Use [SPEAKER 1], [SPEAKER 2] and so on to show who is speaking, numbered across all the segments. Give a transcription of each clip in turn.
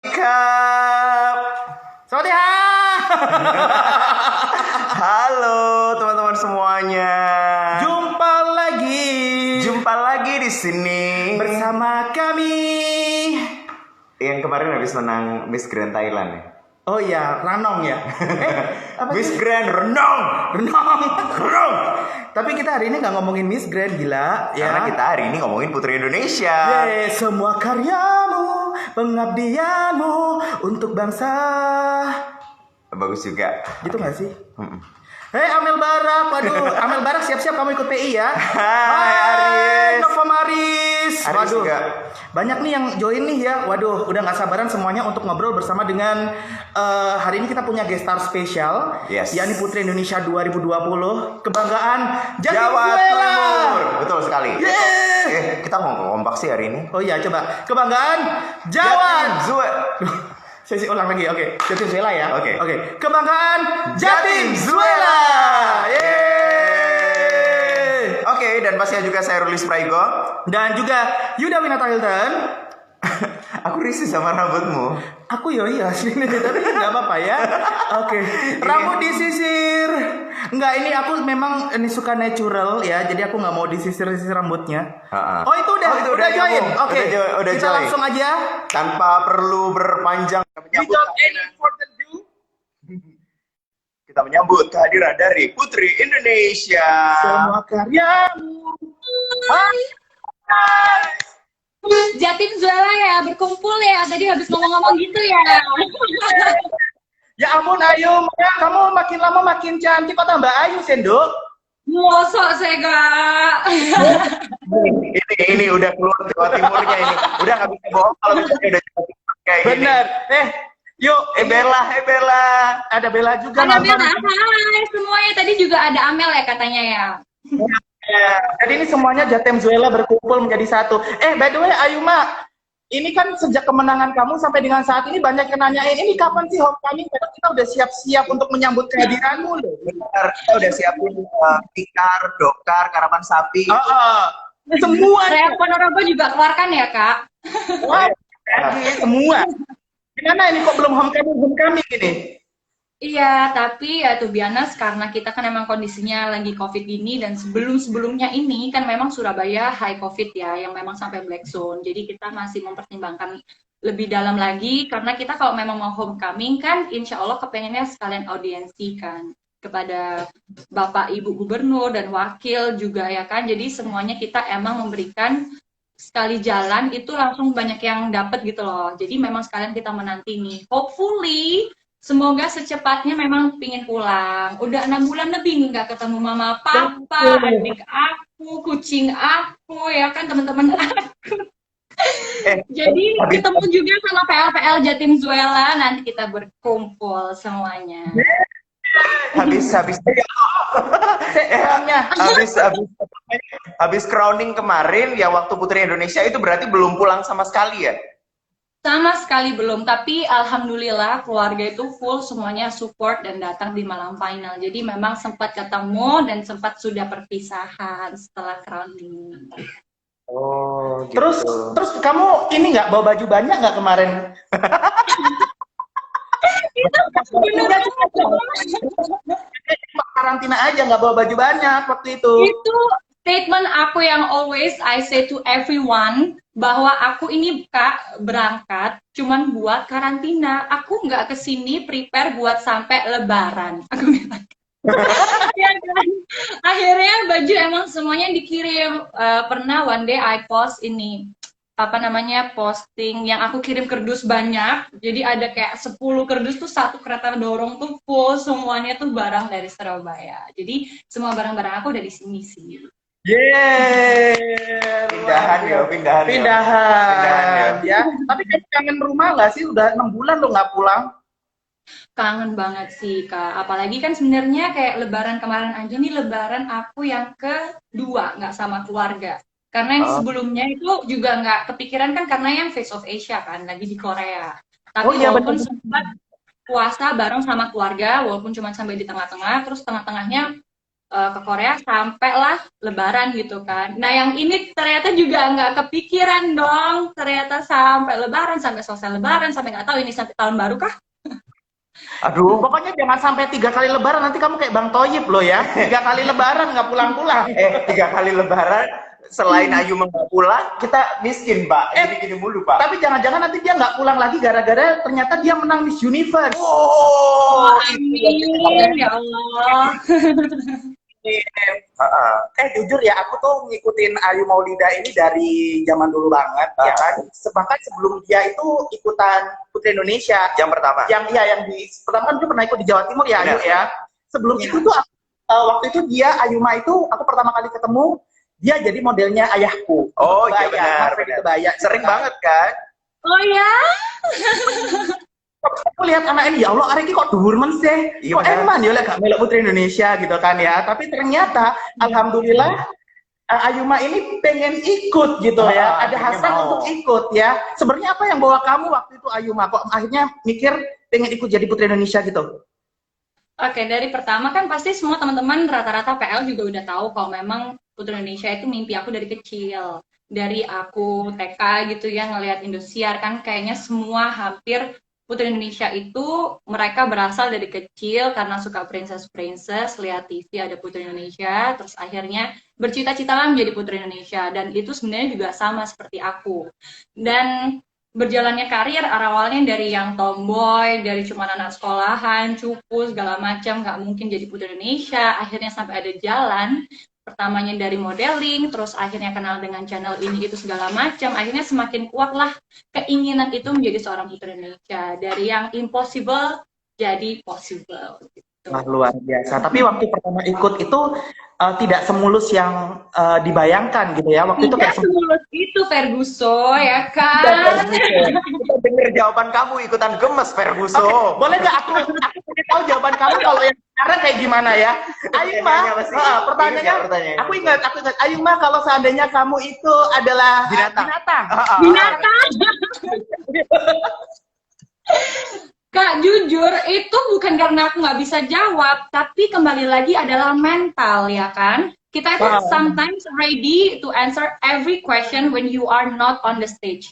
[SPEAKER 1] Kap. Halo teman-teman semuanya.
[SPEAKER 2] Jumpa lagi
[SPEAKER 1] Jumpa lagi di sini
[SPEAKER 2] bersama kami.
[SPEAKER 1] yang kemarin habis menang Miss Grand Thailand ya.
[SPEAKER 2] Oh ya, Ranong ya. Apa
[SPEAKER 1] Miss
[SPEAKER 2] sih?
[SPEAKER 1] Grand Renong.
[SPEAKER 2] Renong. Tapi kita hari ini nggak ngomongin Miss Grand, gila ya.
[SPEAKER 1] Karena kita hari ini ngomongin Putri Indonesia.
[SPEAKER 2] Semua karyamu, pengabdianmu untuk bangsa.
[SPEAKER 1] Bagus juga.
[SPEAKER 2] Gitu nggak sih?
[SPEAKER 1] Mm-mm.
[SPEAKER 2] Hei Amel Barak, waduh, Amel Barak siap-siap kamu ikut PI ya.
[SPEAKER 1] Hai, Aris.
[SPEAKER 2] Nova Maris.
[SPEAKER 1] Aris
[SPEAKER 2] Waduh,
[SPEAKER 1] juga.
[SPEAKER 2] banyak nih yang join nih ya. Waduh, udah nggak sabaran semuanya untuk ngobrol bersama dengan hari ini kita punya guest star spesial,
[SPEAKER 1] Yes.
[SPEAKER 2] yakni Putri Indonesia 2020, kebanggaan
[SPEAKER 1] Jawa
[SPEAKER 2] Venezuela.
[SPEAKER 1] Timur. Betul sekali.
[SPEAKER 2] Yeay.
[SPEAKER 1] Kita mau kompak sih hari ini.
[SPEAKER 2] Oh iya, coba kebanggaan Jawa.
[SPEAKER 1] Zue.
[SPEAKER 2] Saya ulang lagi, oke. Jatim Zuela ya.
[SPEAKER 1] Oke.
[SPEAKER 2] Kebanggaan Jatim Zuela. Yeay.
[SPEAKER 1] Oke, dan pastinya juga saya Rulis Praigo.
[SPEAKER 2] Dan juga Yuda Winata Hilton.
[SPEAKER 1] Aku risih sama rambutmu.
[SPEAKER 2] Aku iya sini tapi nggak apa-apa ya. Oke. Rambut disisir. Enggak, ini aku memang ini suka natural ya. Jadi aku nggak mau disisir-sisir rambutnya.
[SPEAKER 1] Ha-ha.
[SPEAKER 2] Oh, itu udah join.
[SPEAKER 1] gabung.
[SPEAKER 2] Oke.
[SPEAKER 1] Udah
[SPEAKER 2] Kita
[SPEAKER 1] join.
[SPEAKER 2] langsung aja.
[SPEAKER 1] Tanpa perlu berpanjang kita menyambut kehadiran dari Putri Indonesia.
[SPEAKER 2] Semua karyamu.
[SPEAKER 3] Jatim Zuela ya, berkumpul ya. Tadi habis ngomong-ngomong gitu ya.
[SPEAKER 2] Ya ampun Ayu, kamu makin lama makin cantik. Kok tambah Ayu, Sendok?
[SPEAKER 3] Mosok Sega.
[SPEAKER 1] Ini udah keluar Jawa Timurnya ini. Udah nggak bisa bohong kalau misalnya udah Jawa Timur kayak gini.
[SPEAKER 2] Bener. Yuk,
[SPEAKER 1] Bella, Bella.
[SPEAKER 2] ada Bella juga
[SPEAKER 3] Ada
[SPEAKER 2] nonton.
[SPEAKER 3] Bella, hai semuanya. Tadi juga ada Amel ya katanya ya.
[SPEAKER 2] Ya, jadi ini semuanya Jatim Zuela berkumpul menjadi satu. By the way, Ayuma, ini kan sejak kemenangan kamu sampai dengan saat ini banyak yang nanyain, ini kapan sih homecoming? Padahal kita udah siap-siap untuk menyambut kehadiranmu loh.
[SPEAKER 1] Benar, kita udah siapin tikar, dokar, karapan sapi.
[SPEAKER 2] Semua,
[SPEAKER 3] Reak Ponorogo juga keluarkan ya kak.
[SPEAKER 2] semua. Gimana ini kok belum homecoming ini?
[SPEAKER 3] Iya, tapi ya tuh biasa karena kita kan emang kondisinya lagi COVID ini dan sebelum-sebelumnya ini kan memang Surabaya high COVID ya, yang memang sampai black zone. Jadi kita masih mempertimbangkan lebih dalam lagi karena kita kalau memang mau homecoming kan insya Allah kepengennya sekalian audiensi kan kepada Bapak Ibu Gubernur dan Wakil juga ya kan. Jadi semuanya kita emang memberikan sekali jalan itu langsung banyak yang dapat gitu loh. Jadi memang sekalian kita menanti nih. Hopefully semoga secepatnya memang pingin pulang. Udah 6 bulan lebih nih nggak ketemu mama, papa, adik aku, kucing aku, ya kan teman-teman aku. Jadi ketemu juga sama PL-PL Jatim Zuela, nanti kita berkumpul semuanya.
[SPEAKER 1] habis habis crowning kemarin ya waktu Putri Indonesia itu berarti belum pulang sama sekali ya?
[SPEAKER 3] Sama sekali belum, tapi alhamdulillah keluarga itu full semuanya support dan datang di malam final. Jadi memang sempat ketemu dan sempat sudah perpisahan setelah crowning.
[SPEAKER 1] Oh, gitu.
[SPEAKER 2] Terus kamu ini nggak bawa baju banyak nggak kemarin?
[SPEAKER 3] Itu beneran
[SPEAKER 2] Karantina aja nggak bawa baju banyak waktu itu.
[SPEAKER 3] itu statement aku yang always I say to everyone bahwa aku ini Kak berangkat cuman buat karantina. Aku nggak kesini prepare buat sampai Lebaran. Aku bilang. Ya kan? Akhirnya baju emang semuanya dikirim. Pernah one day I post ini apa namanya posting yang aku kirim kardus banyak. Jadi ada kayak 10 kardus tuh satu kereta dorong tuh full semuanya tuh barang dari Surabaya. Jadi semua barang-barang aku udah di sini sih.
[SPEAKER 2] Yeay.
[SPEAKER 1] Pindahan
[SPEAKER 2] Ya. Tapi kamu kangen rumah nggak sih? Udah 6 bulan lo nggak pulang.
[SPEAKER 3] Kangen banget sih Kak, apalagi kan sebenarnya kayak lebaran kemarin aja nih lebaran aku yang kedua nggak sama keluarga. Karena yang sebelumnya itu juga nggak kepikiran kan karena yang Face of Asia kan lagi di Korea. Tapi
[SPEAKER 2] iya,
[SPEAKER 3] walaupun
[SPEAKER 2] betul.
[SPEAKER 3] sempat puasa bareng sama keluarga, walaupun cuma sampai di tengah-tengah, terus tengah-tengahnya ke Korea sampailah Lebaran gitu kan. Nah yang ini ternyata juga nggak kepikiran dong, ternyata sampai Lebaran, sampai selesai Lebaran, sampai nggak tahu ini sampai tahun baru kah?
[SPEAKER 2] Aduh, pokoknya jangan sampai 3 kali lebaran, nanti kamu kayak Bang Toyib loh ya. 3 kali lebaran nggak pulang-pulang.
[SPEAKER 1] 3 kali lebaran, selain Ayu nggak pulang, kita miskin, Pak. Gini-gini mulu, Pak.
[SPEAKER 2] Tapi jangan-jangan nanti dia nggak pulang lagi gara-gara ternyata dia menang Miss Universe.
[SPEAKER 1] Oh,
[SPEAKER 3] Amin, ya Allah.
[SPEAKER 2] Jujur ya, aku tuh ngikutin Ayu Maulida ini dari zaman dulu banget, ya kan. Bahkan sebelum dia itu ikutan Putri Indonesia.
[SPEAKER 1] Yang pertama.
[SPEAKER 2] Yang pertama kan dia pernah ikut di Jawa Timur ya, Ayu ya. Sebelum itu tuh waktu itu dia Ayuma itu aku pertama kali ketemu dia jadi modelnya ayahku.
[SPEAKER 1] Oh iya benar. Sering banget kan?
[SPEAKER 3] Oh ya.
[SPEAKER 2] Aku lihat anak ini, ya Allah, hari ini kok dhuwur men sih. Kok eman ya gak melok Putri Indonesia gitu kan ya. Tapi ternyata alhamdulillah Ayuma ini pengen ikut gitu ya. Ada hasrat untuk ikut ya. Sebenarnya apa yang bawa kamu waktu itu Ayuma kok akhirnya mikir pengen ikut jadi Putri Indonesia gitu?
[SPEAKER 3] Oke, dari pertama kan pasti semua teman-teman rata-rata PL juga udah tahu kalau memang Putri Indonesia itu mimpi aku dari kecil. Dari aku TK gitu ya, ngelihat Indosiar kan kayaknya semua hampir Putri Indonesia itu mereka berasal dari kecil karena suka princess-princess, lihat TV ada Putri Indonesia, terus akhirnya bercita-cita lah menjadi Putri Indonesia. Dan itu sebenarnya juga sama seperti aku. Dan berjalannya karir awalnya dari yang tomboy, dari cuma anak sekolahan, cupu, segala macam, nggak mungkin jadi Putri Indonesia, akhirnya sampai ada jalan, pertamanya dari modeling, terus akhirnya kenal dengan channel ini, itu segala macam, akhirnya semakin kuatlah keinginan itu menjadi seorang Putri Indonesia, dari yang impossible jadi possible.
[SPEAKER 2] Wah, luar biasa. Tapi waktu pertama ikut itu tidak semulus yang dibayangkan gitu ya. Waktu itu kayak
[SPEAKER 3] semulus itu Ferguso ya kan.
[SPEAKER 1] Kita denger jawaban kamu ikutan gemes Ferguso.
[SPEAKER 2] Okay. Boleh nggak aku pengen tahu jawaban kamu kalau yang sekarang kayak gimana ya? Ayuma, pertanyaannya, aku ingat. Ayuma, kalau seandainya kamu itu adalah binatang.
[SPEAKER 3] Kak, jujur itu bukan karena aku nggak bisa jawab, tapi kembali lagi adalah mental ya kan. Kita itu sometimes ready to answer every question when you are not on the stage.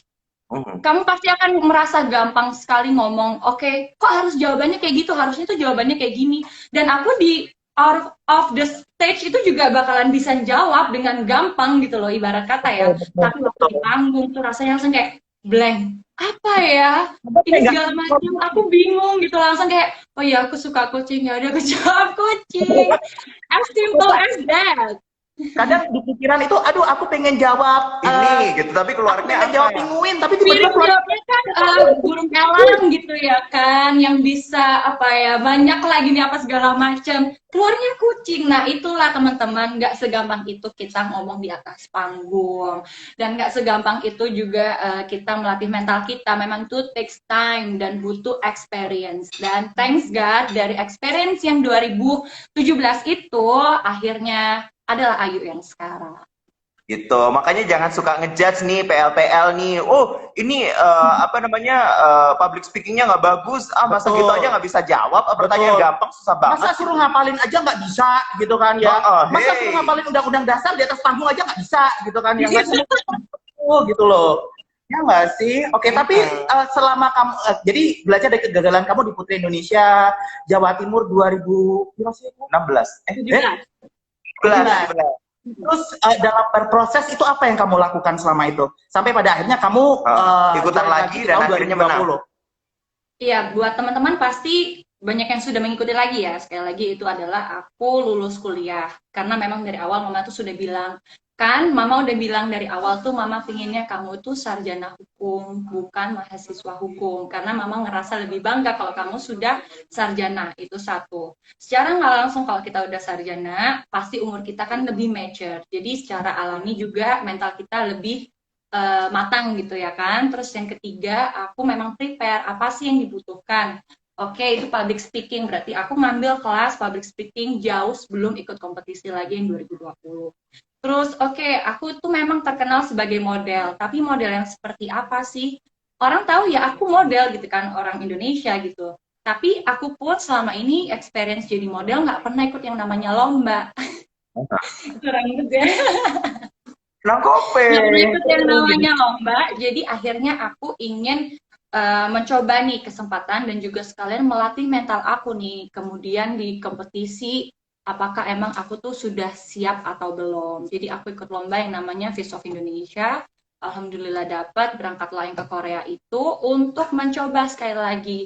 [SPEAKER 3] Kamu pasti akan merasa gampang sekali ngomong, oke, kok harus jawabannya kayak gitu, harusnya tuh jawabannya kayak gini. Dan aku di out of the stage itu juga bakalan bisa jawab dengan gampang gitu loh, ibarat kata ya. Tapi waktu di panggung tuh rasanya langsung kayak blank. Apa ya? Ini segala macam, aku bingung gitu, langsung kayak, oh ya aku suka kucing, ya udah aku jawab kucing. As simple as that.
[SPEAKER 2] Kadang di pikiran itu, aduh aku pengen jawab
[SPEAKER 1] ini gitu, tapi keluarnya
[SPEAKER 2] apa? Jawab pinguin, tapi tiba-tiba
[SPEAKER 3] jawabnya kan burung elang gitu ya kan, yang bisa apa ya, banyak lagi nih apa segala macam. Keluarnya kucing. Nah itulah teman-teman, nggak segampang itu kita ngomong di atas panggung, dan nggak segampang itu juga kita melatih mental kita. Memang itu takes time dan butuh experience. Dan thanks God dari experience yang 2017 itu akhirnya adalah Ayu yang sekarang.
[SPEAKER 1] Gitu, makanya jangan suka ngejudge nih PL-PL nih. Oh, ini public speakingnya nggak bagus. Masa gitu aja nggak bisa jawab? Pertanyaan gampang susah banget.
[SPEAKER 2] Masa suruh ngapalin aja nggak bisa gitu kan ya? Masa suruh ngapalin undang-undang dasar di atas panggung aja nggak bisa gitu kan ya? Gitu loh. Ya nggak sih? Oke, tapi selama kamu jadi belajar dari kegagalan kamu di Putri Indonesia Jawa Timur 2016. 17. Terus dalam berproses itu apa yang kamu lakukan selama itu? Sampai pada akhirnya kamu
[SPEAKER 1] ikutan lagi dan akhirnya menang.
[SPEAKER 3] Iya, buat teman-teman pasti banyak yang sudah mengikuti lagi ya. Sekali lagi itu adalah aku lulus kuliah. Karena memang dari awal Mama tuh sudah bilang, kan Mama udah bilang dari awal tuh Mama pinginnya kamu tuh sarjana hukum, bukan mahasiswa hukum. Karena Mama ngerasa lebih bangga kalau kamu sudah sarjana, itu satu. Secara nggak langsung kalau kita udah sarjana, pasti umur kita kan lebih mature. Jadi secara alami juga mental kita lebih matang gitu ya kan. Terus yang ketiga, aku memang prepare apa sih yang dibutuhkan. Oke, itu public speaking, berarti aku ngambil kelas public speaking jauh sebelum ikut kompetisi lagi yang 2020. Terus aku tuh memang terkenal sebagai model, tapi model yang seperti apa sih? Orang tahu ya aku model gitu kan, orang Indonesia gitu. Tapi aku pun selama ini experience jadi model nggak pernah ikut yang namanya lomba. Kurang juga.
[SPEAKER 1] Nang kope.
[SPEAKER 3] Nggak pernah ikut yang namanya lomba, jadi akhirnya aku ingin mencoba nih kesempatan dan juga sekalian melatih mental aku nih. Kemudian di kompetisi, apakah emang aku tuh sudah siap atau belum. Jadi aku ikut lomba yang namanya Face of Indonesia. Alhamdulillah dapat berangkat lain ke Korea itu untuk mencoba sekali lagi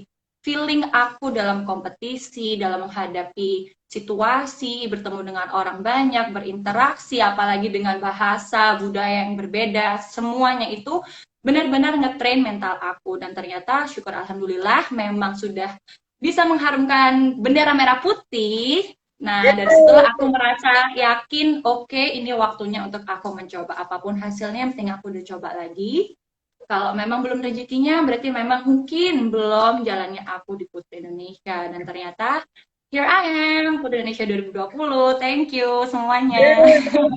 [SPEAKER 3] feeling aku dalam kompetisi, dalam menghadapi situasi, bertemu dengan orang banyak, berinteraksi, apalagi dengan bahasa, budaya yang berbeda, semuanya itu benar-benar ngetrain mental aku. Dan ternyata syukur alhamdulillah memang sudah bisa mengharumkan bendera merah putih. Nah, dari situlah aku merasa yakin, oke, ini waktunya untuk aku mencoba. Apapun hasilnya, yang penting aku udah coba lagi. Kalau memang belum rezekinya, berarti memang mungkin belum jalannya aku di Putri Indonesia. Dan ternyata, here I am, Putri Indonesia 2020. Thank you semuanya.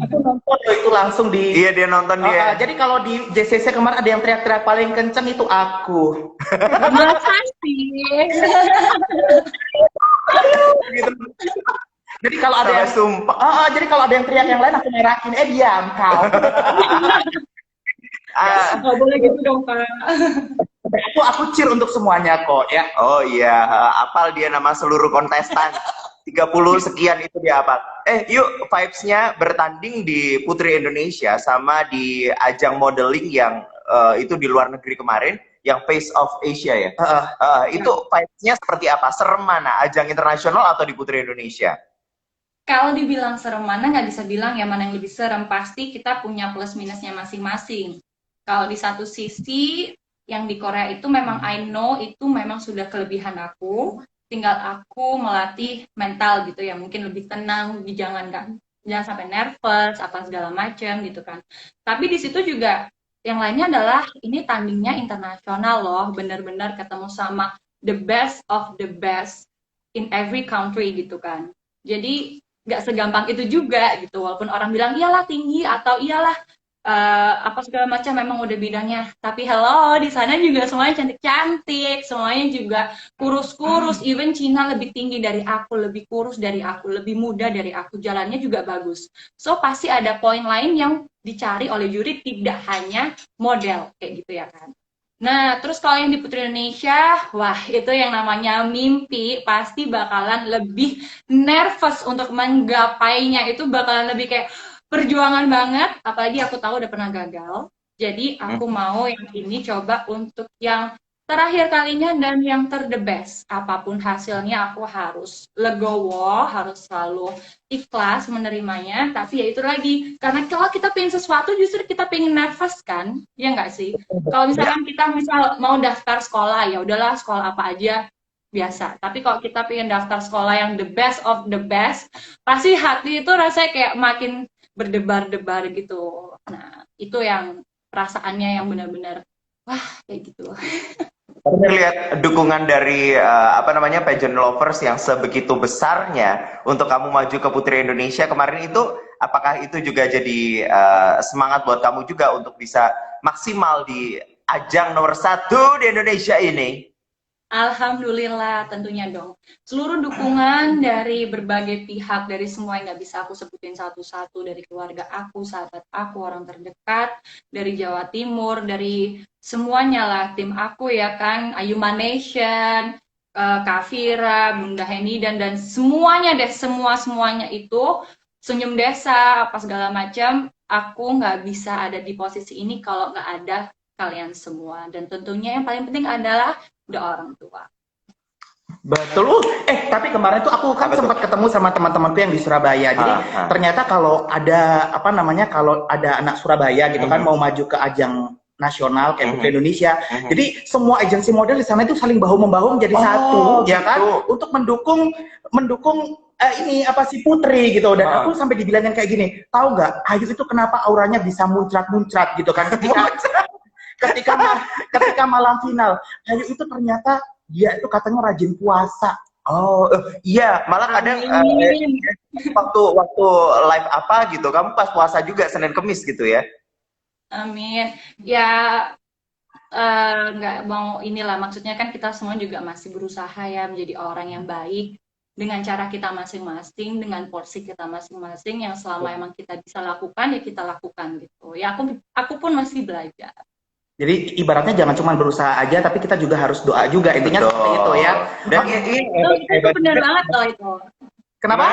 [SPEAKER 2] Aku nonton loh itu langsung di.
[SPEAKER 1] Iya, dia nonton dia.
[SPEAKER 2] Jadi kalau di JCC kemarin ada yang teriak-teriak paling kenceng itu aku.
[SPEAKER 3] Masa sih?
[SPEAKER 1] Gitu.
[SPEAKER 2] Jadi kalau ada yang
[SPEAKER 1] sumpah.
[SPEAKER 2] jadi kalau ada yang teriak yang lain aku merakin, diam kau.
[SPEAKER 3] Nggak boleh gitu dong, Pak.
[SPEAKER 2] Aku cheer untuk semuanya kok ya.
[SPEAKER 1] Oh iya, apal dia nama seluruh kontestan. 30 sekian itu dia apa? Yuk vibes-nya bertanding di Putri Indonesia sama di ajang modeling yang itu di luar negeri kemarin, yang Face of Asia ya. Itu vibes-nya seperti apa? Serem mana? Ajang internasional atau di Putri Indonesia?
[SPEAKER 3] Kalau dibilang serem mana, nggak bisa bilang ya mana yang lebih serem. Pasti kita punya plus minusnya masing-masing. Kalau di satu sisi, yang di Korea itu memang I know itu memang sudah kelebihan aku. Tinggal aku melatih mental gitu ya, mungkin lebih tenang, jangan sampai nervous, apa segala macam gitu kan. Tapi di situ juga yang lainnya adalah ini tandingnya internasional loh, benar-benar ketemu sama the best of the best in every country gitu kan. Jadi nggak segampang itu juga gitu, walaupun orang bilang iyalah tinggi atau iyalah apa segala macam memang udah bidangnya, tapi hello di sana juga semuanya cantik-cantik, semuanya juga kurus-kurus, even Cina lebih tinggi dari aku, lebih kurus dari aku, lebih muda dari aku, jalannya juga bagus. So pasti ada poin lain yang dicari oleh juri, tidak hanya model kayak gitu ya kan. Nah, terus kalau yang di Putri Indonesia, wah itu yang namanya mimpi, pasti bakalan lebih nervous untuk menggapainya, itu bakalan lebih kayak perjuangan banget, apalagi aku tahu udah pernah gagal. Jadi aku mau yang ini coba untuk yang terakhir kalinya dan yang the best. Apapun hasilnya aku harus legowo, harus selalu ikhlas menerimanya. Tapi ya itu lagi, karena kalau kita pengen sesuatu justru kita pengen nervous kan, ya nggak sih? Kalau misalkan kita mau daftar sekolah, ya udahlah sekolah apa aja biasa. Tapi kalau kita pengen daftar sekolah yang the best of the best, pasti hati itu rasanya kayak makin berdebar-debar gitu. Nah, itu yang perasaannya yang benar-benar wah kayak gitu.
[SPEAKER 1] Lihat dukungan dari pageant lovers yang sebegitu besarnya untuk kamu maju ke Putri Indonesia kemarin itu, apakah itu juga jadi semangat buat kamu juga untuk bisa maksimal di ajang nomor 1 di Indonesia ini?
[SPEAKER 3] Alhamdulillah tentunya dong. Seluruh dukungan dari berbagai pihak, dari semua yang nggak bisa aku sebutin satu-satu, dari keluarga aku, sahabat aku, orang terdekat, dari Jawa Timur, dari semuanya lah, tim aku ya kan, Ayuma Nation, Kafira, Bunda Heni, dan semuanya deh, semuanya itu, Senyum Desa, apa segala macam, aku nggak bisa ada di posisi ini kalau nggak ada kalian semua. Dan tentunya yang paling penting adalah udah orang tua.
[SPEAKER 2] Betul. Tapi kemarin tuh aku kan sempat ketemu sama teman-temanku yang di Surabaya. Jadi ternyata kalau ada kalau ada anak Surabaya gitu kan mau maju ke ajang nasional kayak Putri Indonesia. Jadi semua agensi model di sana itu saling bahu membahu menjadi satu, ya kan? Untuk mendukung ini si Putri gitu. Dan aku sampai dibilangin kayak gini, tahu nggak Ayu itu kenapa auranya bisa muncrat gitu kan ketika malam final. Ayu itu ternyata dia itu katanya rajin puasa.
[SPEAKER 1] Oh iya, malah kadang waktu live apa gitu, kamu pas puasa juga Senin Kemis gitu ya?
[SPEAKER 3] Amin. Ya nggak mau inilah, maksudnya kan kita semua juga masih berusaha ya menjadi orang yang baik. dengan cara kita masing-masing, dengan porsi kita masing-masing yang selama emang kita bisa lakukan ya kita lakukan gitu. Ya aku pun masih belajar.
[SPEAKER 2] Jadi ibaratnya jangan cuma berusaha aja, tapi kita juga harus doa juga. Intinya seperti itu ya.
[SPEAKER 1] Dan
[SPEAKER 3] ini itu benar banget kalau itu.
[SPEAKER 2] Kenapa?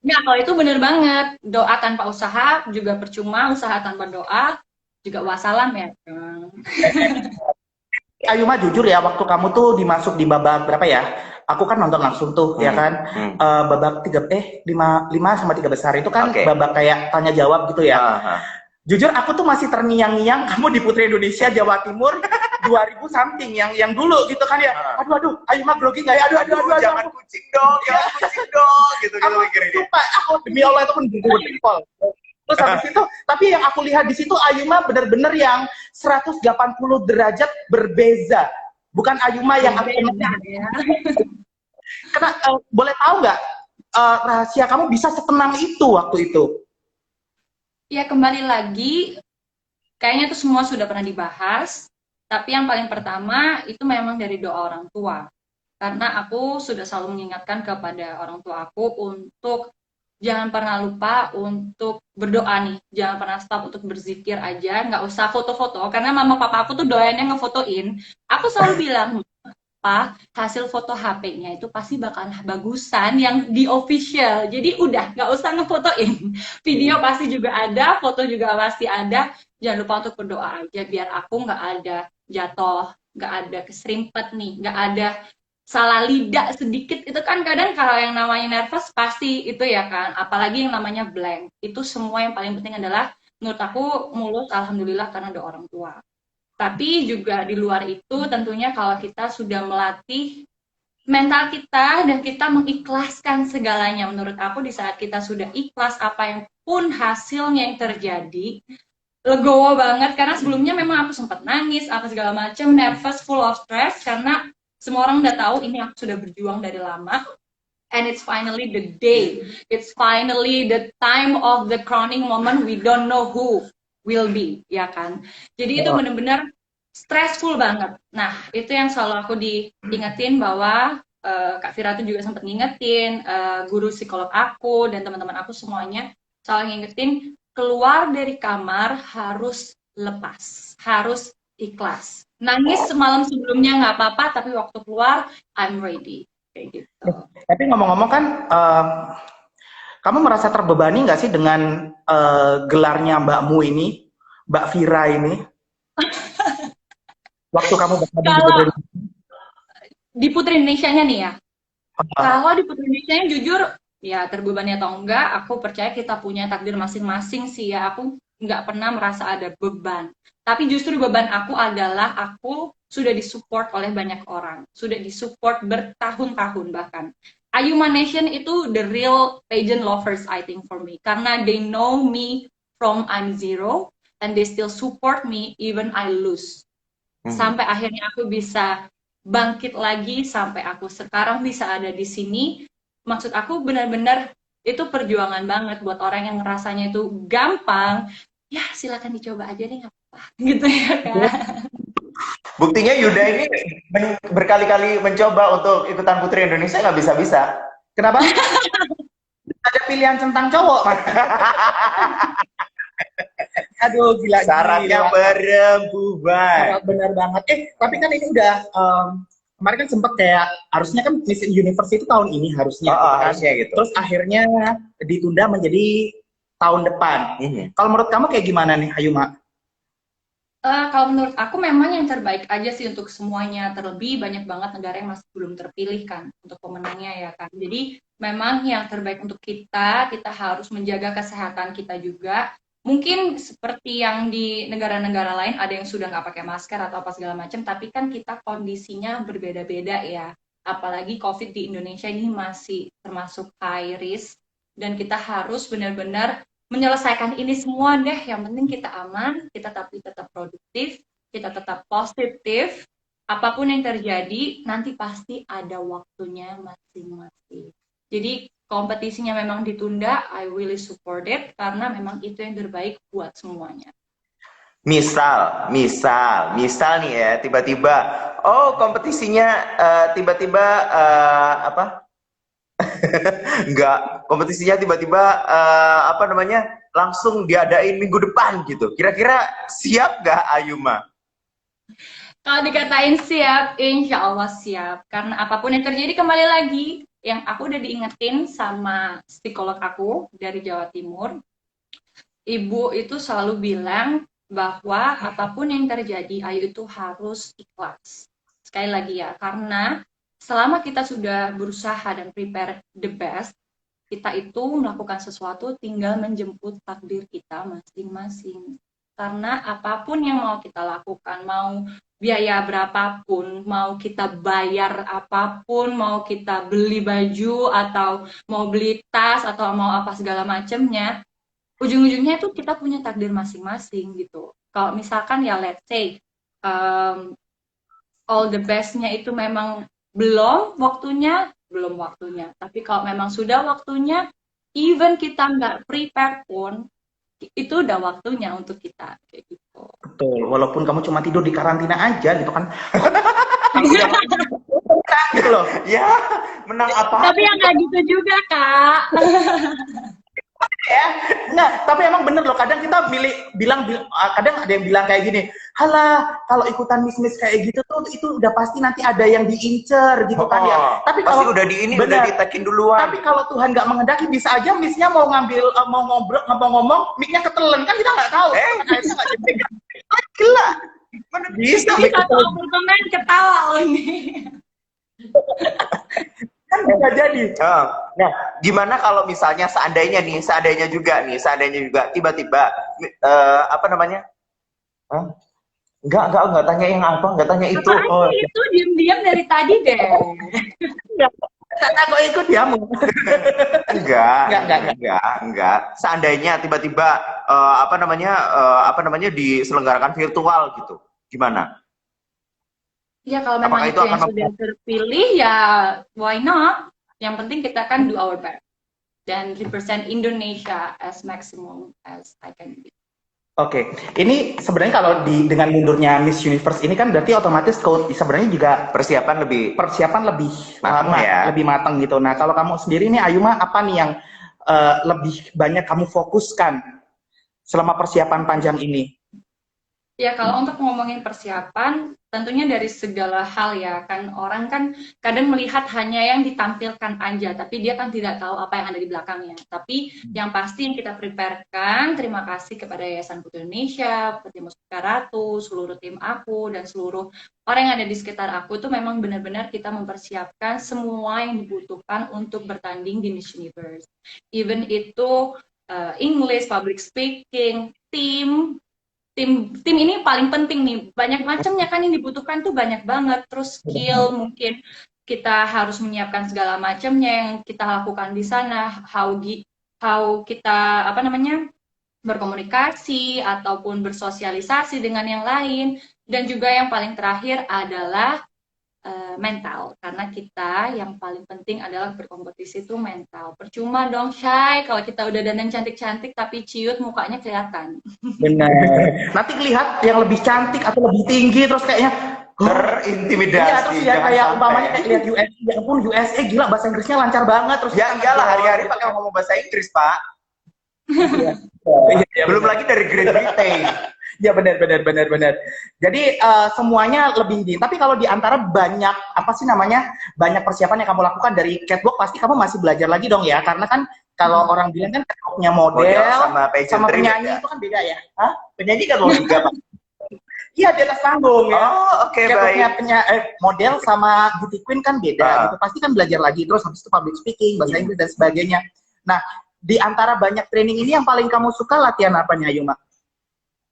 [SPEAKER 3] Ya kalau itu benar banget. Doa tanpa usaha juga percuma, usaha tanpa doa juga wassalam ya.
[SPEAKER 2] Ayu mah jujur ya, waktu kamu tuh dimasuk di babak berapa ya? Aku kan nonton langsung tuh, ya kan? Babak 5 sama 3 besar itu kan babak kayak tanya jawab gitu ya. Jujur aku tuh masih terngiang-ngiang kamu di Putri Indonesia Jawa Timur 2000 something yang dulu gitu kan ya. Aduh, Ayu mah grogi nggak ya? Aduh,
[SPEAKER 1] jangan kucing dong, gitu mikirin.
[SPEAKER 2] Sumpah, aku demi Allah itu menjempol. Terus habis itu, tapi yang aku lihat di situ Ayuma bener-bener yang 180 derajat berbeza. Bukan Ayuma yang aku
[SPEAKER 3] ya.
[SPEAKER 2] Karena boleh tahu nggak rahasia kamu bisa setenang itu waktu itu?
[SPEAKER 3] Ya kembali lagi, kayaknya itu semua sudah pernah dibahas. Tapi yang paling pertama itu memang dari doa orang tua. Karena aku sudah selalu mengingatkan kepada orang tua aku untuk jangan pernah lupa untuk berdoa nih. Jangan pernah stop untuk berzikir aja. Nggak usah foto-foto. Karena mama papa aku tuh doyannya ngefotoin. Aku selalu bilang, Pak, hasil foto HP-nya itu pasti bakal bagusan yang di official. Jadi udah, nggak usah ngefotoin. Video pasti juga ada, foto juga pasti ada. Jangan lupa untuk berdoa aja, biar aku nggak ada jatuh, nggak ada keserimpet nih, nggak ada salah lidah sedikit. Itu kan kadang kalau yang namanya nervous pasti itu ya kan, apalagi yang namanya blank. Itu semua yang paling penting adalah menurut aku mulus, alhamdulillah karena ada orang tua. Tapi juga di luar itu tentunya kalau kita sudah melatih mental kita dan kita mengikhlaskan segalanya. Menurut aku di saat kita sudah ikhlas apa yang pun hasilnya yang terjadi, legowo banget. Karena sebelumnya memang aku sempat nangis, apa segala macam, nervous, full of stress. Karena semua orang udah tahu ini aku sudah berjuang dari lama. And it's finally the day. It's finally the time of the crowning moment. We don't know who will be, ya kan? Jadi itu benar-benar stressful banget. Nah, itu yang selalu aku diingetin bahwa Kak Vira tuh juga sempat ngingetin, guru psikolog aku dan teman-teman aku semuanya selalu ngingetin keluar dari kamar harus lepas, harus ikhlas. Nangis semalam sebelumnya nggak apa-apa, tapi waktu keluar I'm ready. Kayak gitu.
[SPEAKER 2] Tapi ngomong-ngomong kan, kamu merasa terbebani nggak sih dengan gelarnya Mbakmu ini, Mbak Vira ini? Waktu kamu
[SPEAKER 3] kalau di Putri Indonesia-nya nih ya, kalau di Putri Indonesia-nya jujur, ya terbebani atau enggak, aku percaya kita punya takdir masing-masing sih ya. Aku nggak pernah merasa ada beban. Tapi justru beban aku adalah aku sudah disupport oleh banyak orang, sudah disupport bertahun-tahun bahkan. Ayuma Nation itu the real pageant lovers I think for me, karena they know me from I'm zero and they still support me even I lose. Sampai akhirnya aku bisa bangkit lagi, sampai aku sekarang bisa ada di sini. Maksud aku benar-benar itu perjuangan banget buat orang yang rasanya itu gampang. Ya silakan dicoba aja deh, nggak apa-apa gitu ya kan.
[SPEAKER 1] Buktinya Yuda ini berkali-kali mencoba untuk ikutan Putri Indonesia nggak bisa-bisa.
[SPEAKER 2] Kenapa? Ada pilihan centang cowok. Aduh, gila.
[SPEAKER 1] Syaratnya berempuan.
[SPEAKER 2] Bener banget. Tapi kan ini udah kemarin kan sempet kayak harusnya kan Miss Universe itu tahun ini harusnya.
[SPEAKER 1] Harusnya gitu.
[SPEAKER 2] Terus akhirnya ditunda menjadi tahun depan. Kalau menurut kamu kayak gimana nih, Ayuma?
[SPEAKER 3] Kalau menurut aku memang yang terbaik aja sih untuk semuanya. Terlebih banyak banget negara yang masih belum terpilih kan untuk pemenangnya ya kan. Jadi memang yang terbaik untuk kita harus menjaga kesehatan kita juga. Mungkin seperti yang di negara-negara lain ada yang sudah nggak pakai masker atau apa segala macam, tapi kan kita kondisinya berbeda-beda ya. Apalagi COVID di Indonesia ini masih termasuk high risk dan kita harus benar-benar menyelesaikan ini semua deh. Yang penting kita aman, kita tetap produktif, kita tetap positif. Apapun yang terjadi, nanti pasti ada waktunya masing-masing. Jadi kompetisinya memang ditunda, I really support it, karena memang itu yang terbaik buat semuanya.
[SPEAKER 1] Misal nih ya, tiba-tiba, kompetisinya tiba-tiba Enggak, kompetisinya tiba-tiba apa namanya langsung diadain minggu depan gitu. Kira-kira siap nggak Ayuma?
[SPEAKER 3] Kalau dikatain siap, insya Allah siap. Karena apapun yang terjadi, kembali lagi, yang aku udah diingetin sama psikolog aku dari Jawa Timur, Ibu itu selalu bilang bahwa apapun yang terjadi, Ayu itu harus ikhlas. Sekali lagi ya, karena selama kita sudah berusaha dan prepare the best, kita itu melakukan sesuatu tinggal menjemput takdir kita masing-masing. Karena apapun yang mau kita lakukan, mau biaya berapapun, mau kita bayar apapun, mau kita beli baju, atau mau beli tas, atau mau apa segala macamnya, ujung-ujungnya itu kita punya takdir masing-masing gitu. Kalau misalkan ya let's say, all the best-nya itu memang belum waktunya. Tapi kalau memang sudah waktunya, even kita nggak prepare pun, itu udah waktunya untuk kita kayak gitu.
[SPEAKER 2] Betul, walaupun kamu cuma tidur di karantina aja gitu kan. Gitu loh.
[SPEAKER 1] Ya, menang apa?
[SPEAKER 3] Tapi yang nggak gitu juga, Kak.
[SPEAKER 2] Ya, nah, tapi emang bener loh, kadang kita kadang ada yang bilang kayak gini, halah, kalau ikutan miss kayak gitu tuh, itu udah pasti nanti ada yang diincer gitu kan ya. Tapi
[SPEAKER 1] pasti
[SPEAKER 2] kalau
[SPEAKER 1] udah udah ditekin duluan.
[SPEAKER 2] Tapi kalau Tuhan nggak menghendaki, bisa aja missnya mau ngambil, mau ngomong, mic-nya ketelen, kan kita nggak tahu.
[SPEAKER 1] Gila, mana bisa?
[SPEAKER 3] Tapi satu apartemen ketawa loh ini.
[SPEAKER 2] Kan bisa jadi.
[SPEAKER 1] Nah, gimana kalau misalnya seandainya juga tiba-tiba apa namanya? Enggak tanya yang apa, enggak tanya itu.
[SPEAKER 3] Itu diam-diam dari tadi deh.
[SPEAKER 2] Karena kok ikut ya?
[SPEAKER 1] Enggak. Seandainya tiba-tiba apa namanya diselenggarakan virtual gitu. Gimana?
[SPEAKER 3] Ya kalau memang itu yang sudah terpilih ya why not? Yang penting kita kan do our best dan represent Indonesia as maximum as I can be.
[SPEAKER 2] Oke, ini sebenarnya kalau dengan mundurnya Miss Universe ini kan berarti otomatis sebenarnya juga persiapan lebih matang gitu. Nah, kalau kamu sendiri nih Ayuma, apa nih yang lebih banyak kamu fokuskan selama persiapan panjang ini?
[SPEAKER 3] Ya kalau untuk ngomongin persiapan, tentunya dari segala hal ya, kan orang kan kadang melihat hanya yang ditampilkan aja, tapi dia kan tidak tahu apa yang ada di belakangnya. Tapi yang pasti yang kita preparekan, terima kasih kepada Yayasan Putri Indonesia, Putri Mustika Ratu, seluruh tim aku, dan seluruh orang yang ada di sekitar aku, itu memang benar-benar kita mempersiapkan semua yang dibutuhkan untuk bertanding di Miss Universe. Even itu English, public speaking, tim ini paling penting nih, banyak macamnya kan yang dibutuhkan tuh banyak banget, terus skill mungkin kita harus menyiapkan segala macamnya yang kita lakukan di sana, how kita berkomunikasi ataupun bersosialisasi dengan yang lain, dan juga yang paling terakhir adalah mental, karena kita yang paling penting adalah berkompetisi itu mental. Percuma dong Shay kalau kita udah dandan cantik-cantik tapi ciut mukanya kelihatan.
[SPEAKER 2] Benar. Nanti lihat yang lebih cantik atau lebih tinggi terus kayaknya
[SPEAKER 1] terintimidasi.
[SPEAKER 2] Iya, terus ya kayak umpamanya kayak lihat USA, ya ampun USA gila bahasa Inggrisnya lancar banget terus.
[SPEAKER 1] Ya iyalah hari-hari pakai ngomong bahasa Inggris, Pak. Belum lagi dari Great Britain.
[SPEAKER 2] Ya benar. Jadi semuanya lebih di. Tapi kalau di antara banyak banyak persiapan yang kamu lakukan dari catwalk, pasti kamu masih belajar lagi dong ya, karena kan kalau orang bilang kan catwalknya model sama penyanyi itu kan beda ya. Hah? Penyanyi kan juga Pak. Iya di atas panggung ya.
[SPEAKER 1] Oh oke, baik.
[SPEAKER 2] Model sama beauty queen kan beda. Gitu. Pasti kan belajar lagi terus habis itu public speaking, bahasa Inggris dan sebagainya. Nah di antara banyak training ini yang paling kamu suka latihan apanya Ayuma?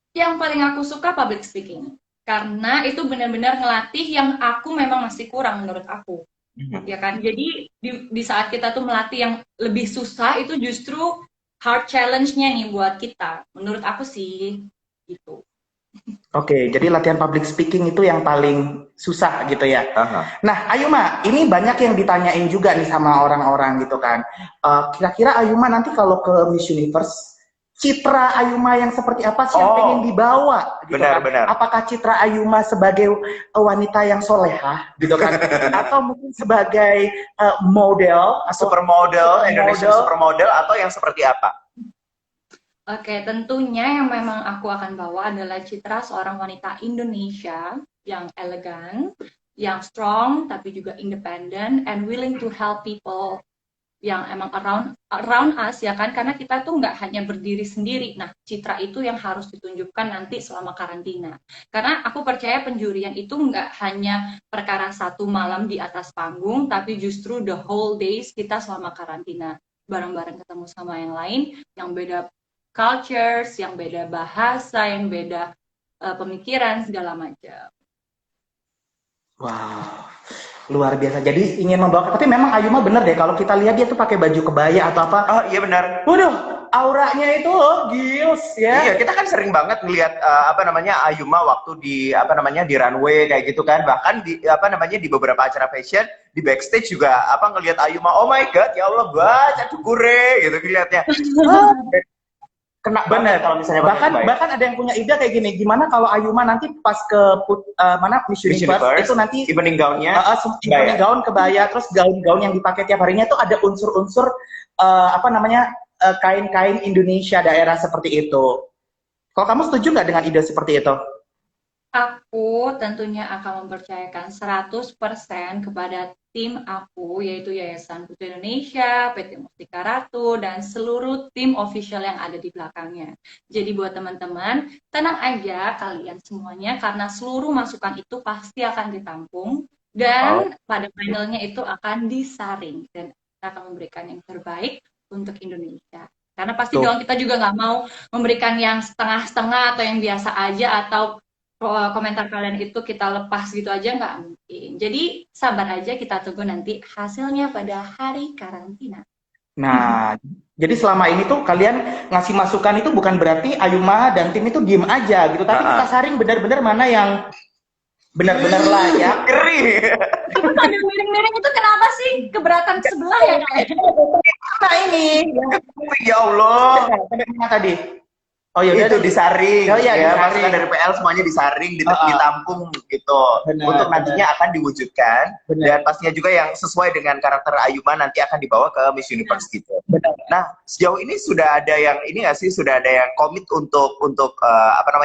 [SPEAKER 3] Yang paling aku suka public speaking, karena itu benar-benar ngelatih yang aku memang masih kurang menurut aku, ya kan. Jadi di saat kita tuh melatih yang lebih susah, itu justru hard challenge-nya nih buat kita, menurut aku sih gitu.
[SPEAKER 2] Oke, jadi latihan public speaking itu yang paling susah gitu ya. Nah, Ayuma, ini banyak yang ditanyain juga nih sama orang-orang gitu kan. Kira-kira Ayuma nanti kalau ke Miss Universe citra Ayuma yang seperti apa sih yang pengen dibawa gitu
[SPEAKER 1] benar,
[SPEAKER 2] kan?
[SPEAKER 1] benar.
[SPEAKER 2] Apakah citra Ayuma sebagai wanita yang solehah gitu kan? Atau mungkin sebagai model,
[SPEAKER 1] supermodel, Indonesian supermodel, atau yang seperti apa?
[SPEAKER 3] Oke, tentunya yang memang aku akan bawa adalah citra seorang wanita Indonesia yang elegan, yang strong, tapi juga independent and willing to help people yang emang around us ya kan, karena kita tuh nggak hanya berdiri sendiri. Nah, citra itu yang harus ditunjukkan nanti selama karantina, karena aku percaya penjurian itu nggak hanya perkara satu malam di atas panggung, tapi justru the whole days kita selama karantina bareng-bareng ketemu sama yang lain, yang beda cultures, yang beda bahasa, yang beda pemikiran segala macam.
[SPEAKER 2] Wow, luar biasa. Jadi ingin membawa, tapi memang Ayuma bener deh kalau kita lihat dia tuh pakai baju kebaya atau apa.
[SPEAKER 1] Oh iya benar.
[SPEAKER 2] Waduh, auranya itu loh gils ya.
[SPEAKER 1] Iya, kita kan sering banget ngelihat Ayuma waktu di di runway kayak gitu kan. Bahkan di di beberapa acara fashion di backstage juga ngelihat Ayuma. Oh my god, ya Allah, banyak dukure gitu ngelihatnya. Kena banget kalau misalnya
[SPEAKER 2] bahkan ada yang punya ide kayak gini, gimana kalau Ayuma nanti pas ke Miss Universe itu nanti
[SPEAKER 1] evening gown-nya
[SPEAKER 2] evening gown kebaya, terus gaun-gaun yang dipakai tiap harinya itu ada unsur-unsur kain-kain Indonesia daerah seperti itu. Kalau kamu setuju nggak dengan ide seperti itu?
[SPEAKER 3] Aku tentunya akan mempercayakan 100% kepada tim aku, yaitu Yayasan Putri Indonesia, PT Mustika Ratu, dan seluruh tim official yang ada di belakangnya. Jadi buat teman-teman, tenang aja kalian semuanya, karena seluruh masukan itu pasti akan ditampung, dan pada finalnya itu akan disaring, dan kita akan memberikan yang terbaik untuk Indonesia. Karena pasti dong kita juga nggak mau memberikan yang setengah-setengah atau yang biasa aja, atau komentar kalian itu kita lepas gitu aja, nggak mungkin. Jadi sabar aja, kita tunggu nanti hasilnya pada hari karantina.
[SPEAKER 2] Nah, jadi selama ini tuh kalian ngasih masukan itu bukan berarti Ayuma dan tim itu diem aja gitu, tapi kita saring benar-benar mana yang benar-benar layak.
[SPEAKER 1] Keri.
[SPEAKER 3] Itu ada miring-miring itu kenapa sih? Keberatan sebelah ya kayaknya.
[SPEAKER 2] Nah ini,
[SPEAKER 1] ya Allah.
[SPEAKER 2] Sampai mana tadi?
[SPEAKER 1] Oh ya itu disaring,
[SPEAKER 2] ya
[SPEAKER 1] masukan dari PL semuanya disaring, ditampung gitu. Untuk nantinya akan diwujudkan. Dan pastinya juga yang sesuai dengan karakter Ayuma nanti akan dibawa ke Miss Universe gitu. Nah, sejauh ini sudah ada yang sudah ada yang komit untuk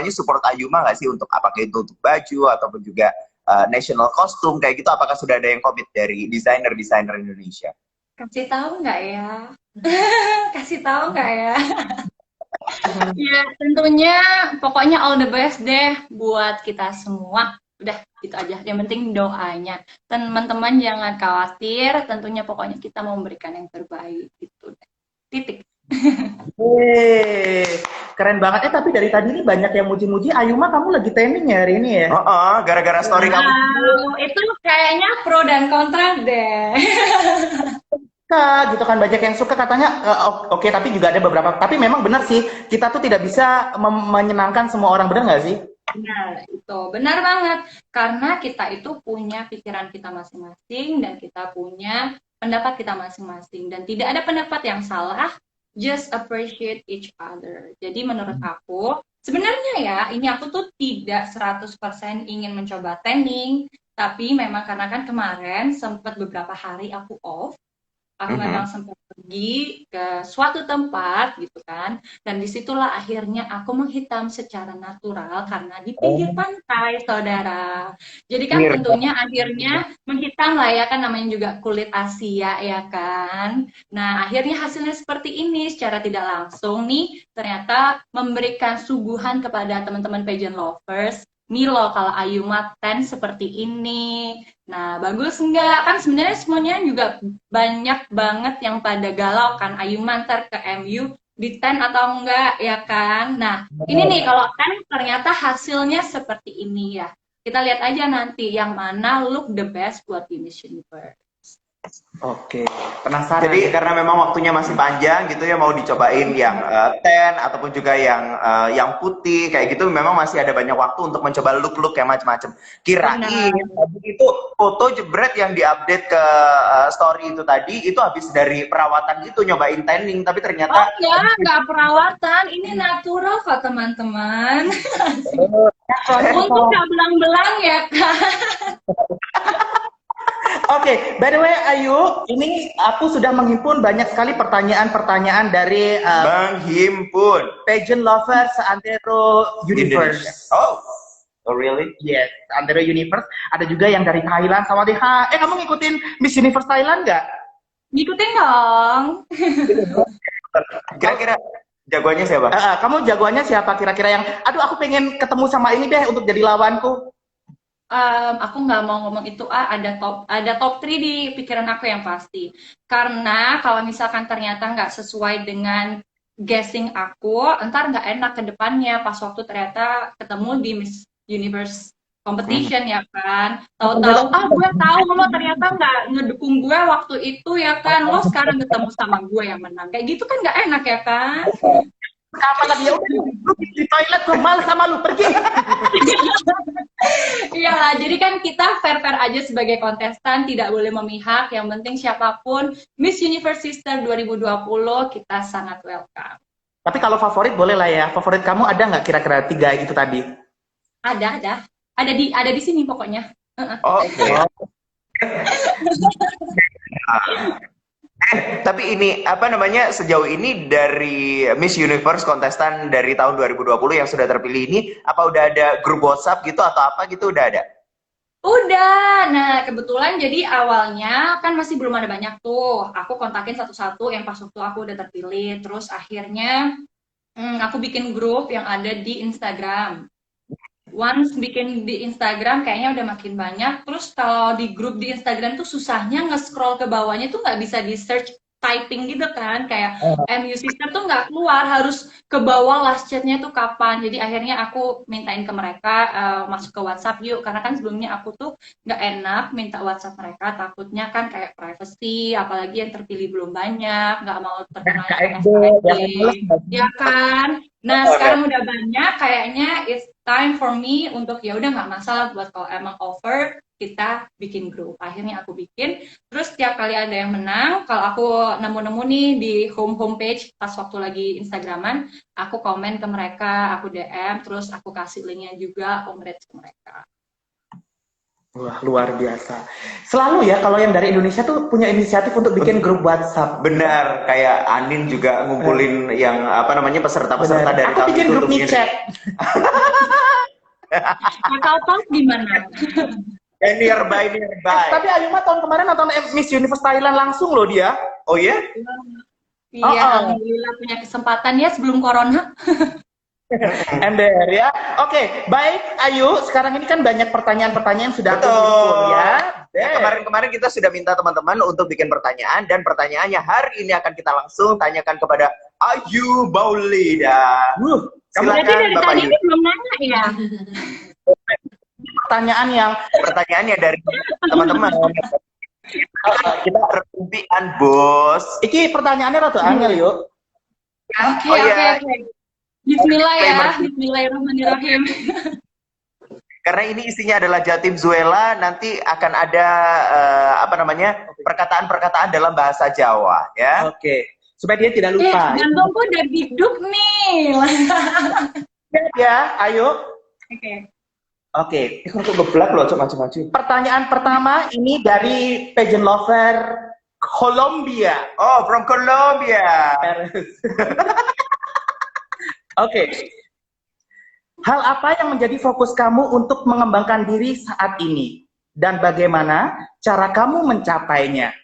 [SPEAKER 1] support Ayuma nggak sih, untuk apakah itu untuk baju ataupun juga national costume kayak gitu, apakah sudah ada yang komit dari desainer Indonesia?
[SPEAKER 3] Kasih tahu nggak ya? Kasih tahu nggak ya? Ya tentunya pokoknya all the best deh buat kita semua. Udah gitu aja, yang penting doanya. Teman-teman jangan khawatir, tentunya pokoknya kita mau memberikan yang terbaik gitu deh. Titik.
[SPEAKER 2] Keren banget. Tapi dari tadi nih banyak yang muji-muji Ayuma, kamu lagi trending ya hari ini ya?
[SPEAKER 1] Gara-gara story kamu.
[SPEAKER 3] Itu kayaknya pro dan kontra deh.
[SPEAKER 2] Gitu kan, banyak yang suka katanya oke, tapi juga ada beberapa, tapi memang benar sih kita tuh tidak bisa menyenangkan semua orang, benar nggak sih?
[SPEAKER 3] Nah itu benar banget, karena kita itu punya pikiran kita masing-masing dan kita punya pendapat kita masing-masing, dan tidak ada pendapat yang salah, just appreciate each other. Jadi menurut aku sebenarnya ya, ini aku tuh tidak 100% ingin mencoba trending, tapi memang karena kan kemarin sempat beberapa hari aku off. Aku memang sempat pergi ke suatu tempat gitu kan, dan disitulah akhirnya aku menghitam secara natural karena di pinggir pantai, saudara. Jadi kan tentunya akhirnya menghitam lah ya kan, namanya juga kulit Asia ya kan. Nah akhirnya hasilnya seperti ini, secara tidak langsung nih ternyata memberikan suguhan kepada teman-teman pageant lovers. Nih loh kalau Ayuma ten seperti ini. Nah bagus enggak? Kan sebenarnya semuanya juga banyak banget yang pada galau kan, Ayuma ntar ke MU di ten atau enggak ya kan. Nah ini nih kalau ten ternyata hasilnya seperti ini ya. Kita lihat aja nanti yang mana look the best buat di Miss Universe.
[SPEAKER 2] Oke, penasaran.
[SPEAKER 1] Jadi karena memang waktunya masih panjang gitu ya, mau dicobain yang tan ataupun juga yang putih kayak gitu, memang masih ada banyak waktu untuk mencoba look-look yang macam-macam. Kirain
[SPEAKER 3] Benar.
[SPEAKER 1] tadi itu foto jebret yang diupdate ke story itu tadi itu habis dari perawatan itu nyobain tanning, tapi
[SPEAKER 3] Oh
[SPEAKER 1] ternyata
[SPEAKER 3] ya, nggak perawatan, ini natural kok teman-teman. Untuk nggak belang-belang ya kan.
[SPEAKER 2] Oke, by the way Ayu, ini aku sudah menghimpun banyak sekali pertanyaan-pertanyaan dari
[SPEAKER 1] menghimpun
[SPEAKER 2] pageant lover seantero
[SPEAKER 1] Indonesia.
[SPEAKER 2] universe.
[SPEAKER 1] Oh really?
[SPEAKER 2] Yes, seantero universe. Ada juga yang dari Thailand. Sawadee-ha. Kamu ngikutin Miss Universe Thailand nggak?
[SPEAKER 3] Ngikutin dong.
[SPEAKER 1] Kira-kira jagoannya siapa?
[SPEAKER 2] Kamu jagoannya siapa kira-kira yang, aduh aku pengen ketemu sama ini deh untuk jadi lawanku?
[SPEAKER 3] Aku nggak mau ngomong itu, ada top 3 di pikiran aku yang pasti. Karena kalau misalkan ternyata nggak sesuai dengan guessing aku, ntar nggak enak ke depannya pas waktu ternyata ketemu di Miss Universe competition ya kan. Tahu-tahu, gue tahu lo ternyata nggak ngedukung gue waktu itu ya kan. Lo sekarang ketemu sama gue yang menang. Kayak gitu kan nggak enak ya kan.
[SPEAKER 2] Apa lagi, ya udah lu di toilet, gue males sama lu, pergi.
[SPEAKER 3] Iyalah, jadi kan kita fair-fair aja sebagai kontestan, tidak boleh memihak. Yang penting siapapun Miss Universe Sister 2020 kita sangat welcome.
[SPEAKER 2] Tapi kalau favorit boleh lah ya. Favorit kamu ada nggak kira-kira 3 itu tadi?
[SPEAKER 3] Ada di sini pokoknya.
[SPEAKER 1] Oke. Tapi ini apa namanya, sejauh ini dari Miss Universe kontestan dari tahun 2020 yang sudah terpilih ini, apa udah ada grup WhatsApp gitu atau apa gitu, udah ada?
[SPEAKER 3] Udah, nah kebetulan jadi awalnya kan masih belum ada banyak tuh. Aku kontakin satu-satu yang pas waktu aku udah terpilih. Terus akhirnya aku bikin grup yang ada di Instagram. Once bikin di Instagram kayaknya udah makin banyak. Terus kalau di grup di Instagram tuh susahnya nge-scroll ke bawahnya tuh nggak bisa di search typing gitu kan. Kayak MU Sister tuh nggak keluar, harus ke bawah last chatnya tuh kapan. Jadi akhirnya aku mintain ke mereka masuk ke WhatsApp yuk. Karena kan sebelumnya aku tuh nggak enak minta WhatsApp mereka. Takutnya kan kayak privacy, apalagi yang terpilih belum banyak, nggak mau terkenal ya kan. Nah, sekarang udah banyak, kayaknya it's time for me untuk ya udah nggak masalah buat kalau emang offer kita bikin grup. Akhirnya aku bikin. Terus setiap kali ada yang menang, kalau aku nemu-nemu nih di homepage pas waktu lagi Instagraman, aku komen ke mereka, aku DM, terus aku kasih linknya juga, congrats ke mereka.
[SPEAKER 2] Wah, luar biasa. Selalu ya kalau yang dari Indonesia tuh punya inisiatif untuk bikin grup WhatsApp.
[SPEAKER 1] Benar, kayak Anin juga ngumpulin yang apa namanya, peserta-peserta dari
[SPEAKER 2] aku bikin grup chat.
[SPEAKER 3] Kakak tahu gimana?
[SPEAKER 1] Nearby.
[SPEAKER 2] Tapi Ayuma tahun kemarin nonton Miss Universe Thailand langsung loh dia.
[SPEAKER 1] Oh ya?
[SPEAKER 3] Iya, alhamdulillah punya kesempatan ya sebelum corona.
[SPEAKER 2] Ember ya. Oke, baik Ayu. Sekarang ini kan banyak pertanyaan-pertanyaan yang sudah aku himpun ya.
[SPEAKER 1] Kemarin kita sudah minta teman-teman untuk bikin pertanyaan, dan pertanyaannya hari ini akan kita langsung tanyakan kepada Ayu Maulida.
[SPEAKER 3] Silakan dari
[SPEAKER 1] Bapak
[SPEAKER 3] tadi
[SPEAKER 1] Ayu.
[SPEAKER 3] belum nanya ya.
[SPEAKER 2] Pertanyaannya
[SPEAKER 1] dari teman-teman. Kita perkumpian bos.
[SPEAKER 2] Iki pertanyaannya rada angel yuk.
[SPEAKER 3] Oke. Bismillah ya, Bismillahirrahmanirrahim.
[SPEAKER 1] Karena ini isinya adalah Jatim Zuela, nanti akan ada perkataan-perkataan dalam bahasa Jawa, ya.
[SPEAKER 2] Oke. Supaya dia tidak lupa.
[SPEAKER 3] Gantungku udah biduk nih.
[SPEAKER 2] Ya, ayo. Oke.
[SPEAKER 1] Untuk geblak loh, maju-maju.
[SPEAKER 2] Pertanyaan pertama ini dari pageant lover Colombia.
[SPEAKER 1] Oh, from Colombia.
[SPEAKER 2] Oke. Hal apa yang menjadi fokus kamu untuk mengembangkan diri saat ini? Dan bagaimana cara kamu mencapainya?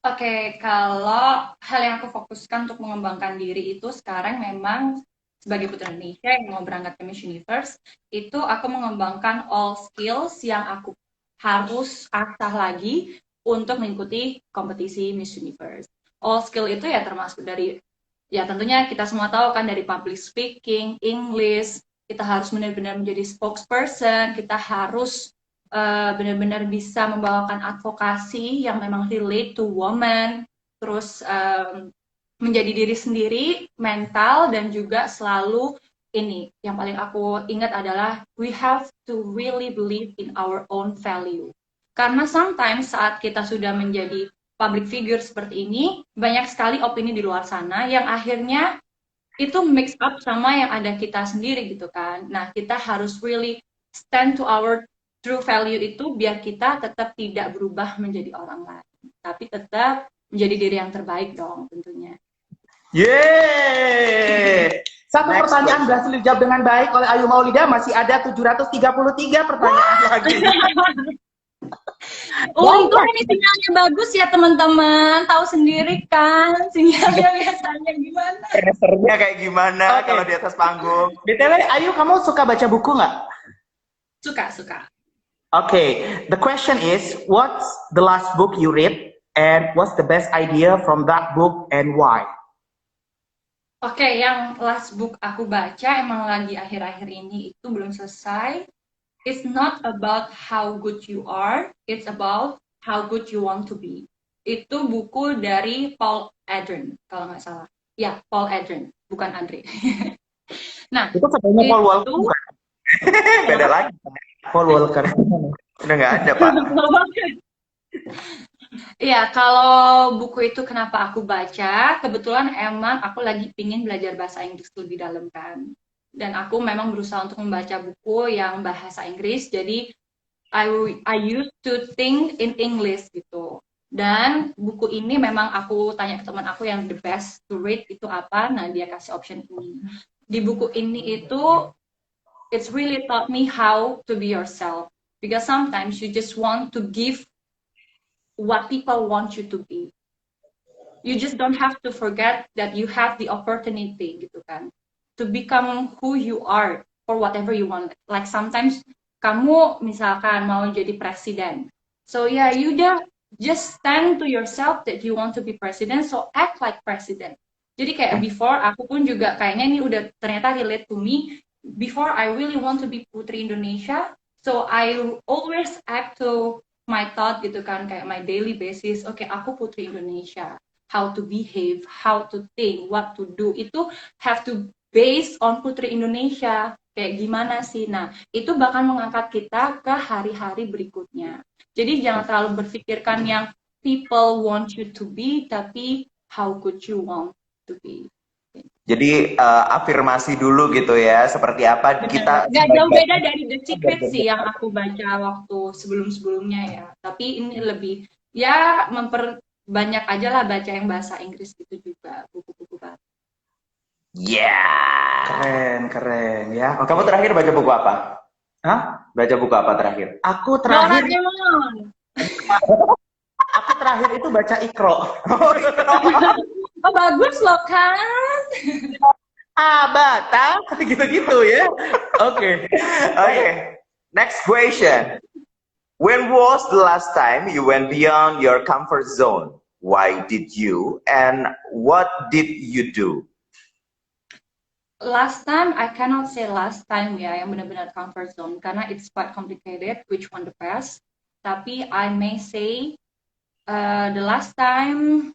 [SPEAKER 3] Oke, kalau hal yang aku fokuskan untuk mengembangkan diri itu sekarang memang sebagai Putri Indonesia yang mau berangkat ke Miss Universe, itu aku mengembangkan all skills yang aku harus asah lagi untuk mengikuti kompetisi Miss Universe. All skill itu ya termasuk dari, ya tentunya kita semua tahu kan, dari public speaking, English, kita harus benar-benar menjadi spokesperson, kita harus benar-benar bisa membawakan advokasi yang memang relate to woman, terus menjadi diri sendiri, mental, dan juga selalu ini, yang paling aku ingat adalah we have to really believe in our own value. Karena sometimes saat kita sudah menjadi public figure seperti ini, banyak sekali opini di luar sana yang akhirnya itu mix up sama yang ada kita sendiri gitu kan. Nah, kita harus really stand to our true value itu biar kita tetap tidak berubah menjadi orang lain, tapi tetap menjadi diri yang terbaik dong tentunya.
[SPEAKER 2] Yeay! Satu
[SPEAKER 1] Next
[SPEAKER 2] pertanyaan berhasil dijawab dengan baik oleh Ayu Maulida, masih ada 733 pertanyaan lagi.
[SPEAKER 3] Untung ini sinyalnya bagus ya teman-teman, tahu sendiri kan sinyalnya biasanya gimana.
[SPEAKER 1] Pressernya kayak gimana kalau di atas panggung.
[SPEAKER 2] BTW, Ayu, kamu suka baca buku nggak?
[SPEAKER 3] Suka.
[SPEAKER 2] Okay, the question is, what's the last book you read and what's the best idea from that book and why?
[SPEAKER 3] Oke, yang last book aku baca emang lagi akhir-akhir ini itu belum selesai. It's not about how good you are, it's about how good you want to be. Itu buku dari Paul Adrian, kalau nggak salah. Ya, Paul Adrian, bukan Andre. Nah,
[SPEAKER 2] Itu katanya Paul Walker.
[SPEAKER 1] Beda lagi.
[SPEAKER 2] Paul Walker.
[SPEAKER 1] Udah nggak ada, Pak.
[SPEAKER 3] Iya, kalau buku itu kenapa aku baca, kebetulan emang aku lagi pingin belajar bahasa Inggris lebih dalam kan. Dan aku memang berusaha untuk membaca buku yang bahasa Inggris, jadi I used to think in English gitu. Dan buku ini memang aku tanya ke teman aku yang the best to read itu apa, nah dia kasih option ini. Di buku ini itu, it's really taught me how to be yourself. Because sometimes you just want to give what people want you to be. You just don't have to forget that you have the opportunity gitu kan, to become who you are for whatever you want. Like sometimes kamu misalkan mau jadi presiden, so yeah, you just stand to yourself that you want to be president, so act like president. Jadi kayak before aku pun juga kayaknya ini udah ternyata relate to me. Before I really want to be Putri Indonesia, so I always act to my thought gitu kan, kayak my daily basis, oke, aku Putri Indonesia, how to behave, how to think, what to do, itu have to based on Putri Indonesia, kayak gimana sih. Nah, itu bakal mengangkat kita ke hari-hari berikutnya. Jadi jangan terlalu berpikirkan yang people want you to be, tapi how could you want to be.
[SPEAKER 1] Jadi afirmasi dulu gitu ya, seperti apa kita.
[SPEAKER 3] Gak jauh beda dari The Secret sih yang aku baca waktu sebelum-sebelumnya ya. Tapi ini lebih ya memperbanyak aja lah baca yang bahasa Inggris gitu juga, buku-buku baru.
[SPEAKER 2] Keren ya.
[SPEAKER 1] Kamu terakhir baca buku apa?
[SPEAKER 2] Hah?
[SPEAKER 1] Baca buku apa terakhir?
[SPEAKER 2] Aku terakhir itu baca Iqra.
[SPEAKER 3] Oh bagus loh kan?
[SPEAKER 2] Bata gitu ya. Oke.
[SPEAKER 1] Next question. When was the last time you went beyond your comfort zone? Why did you and what did you do?
[SPEAKER 3] Last time, I cannot say last time ya yang benar-benar comfort zone karena it's quite complicated which one the best. Tapi I may say the last time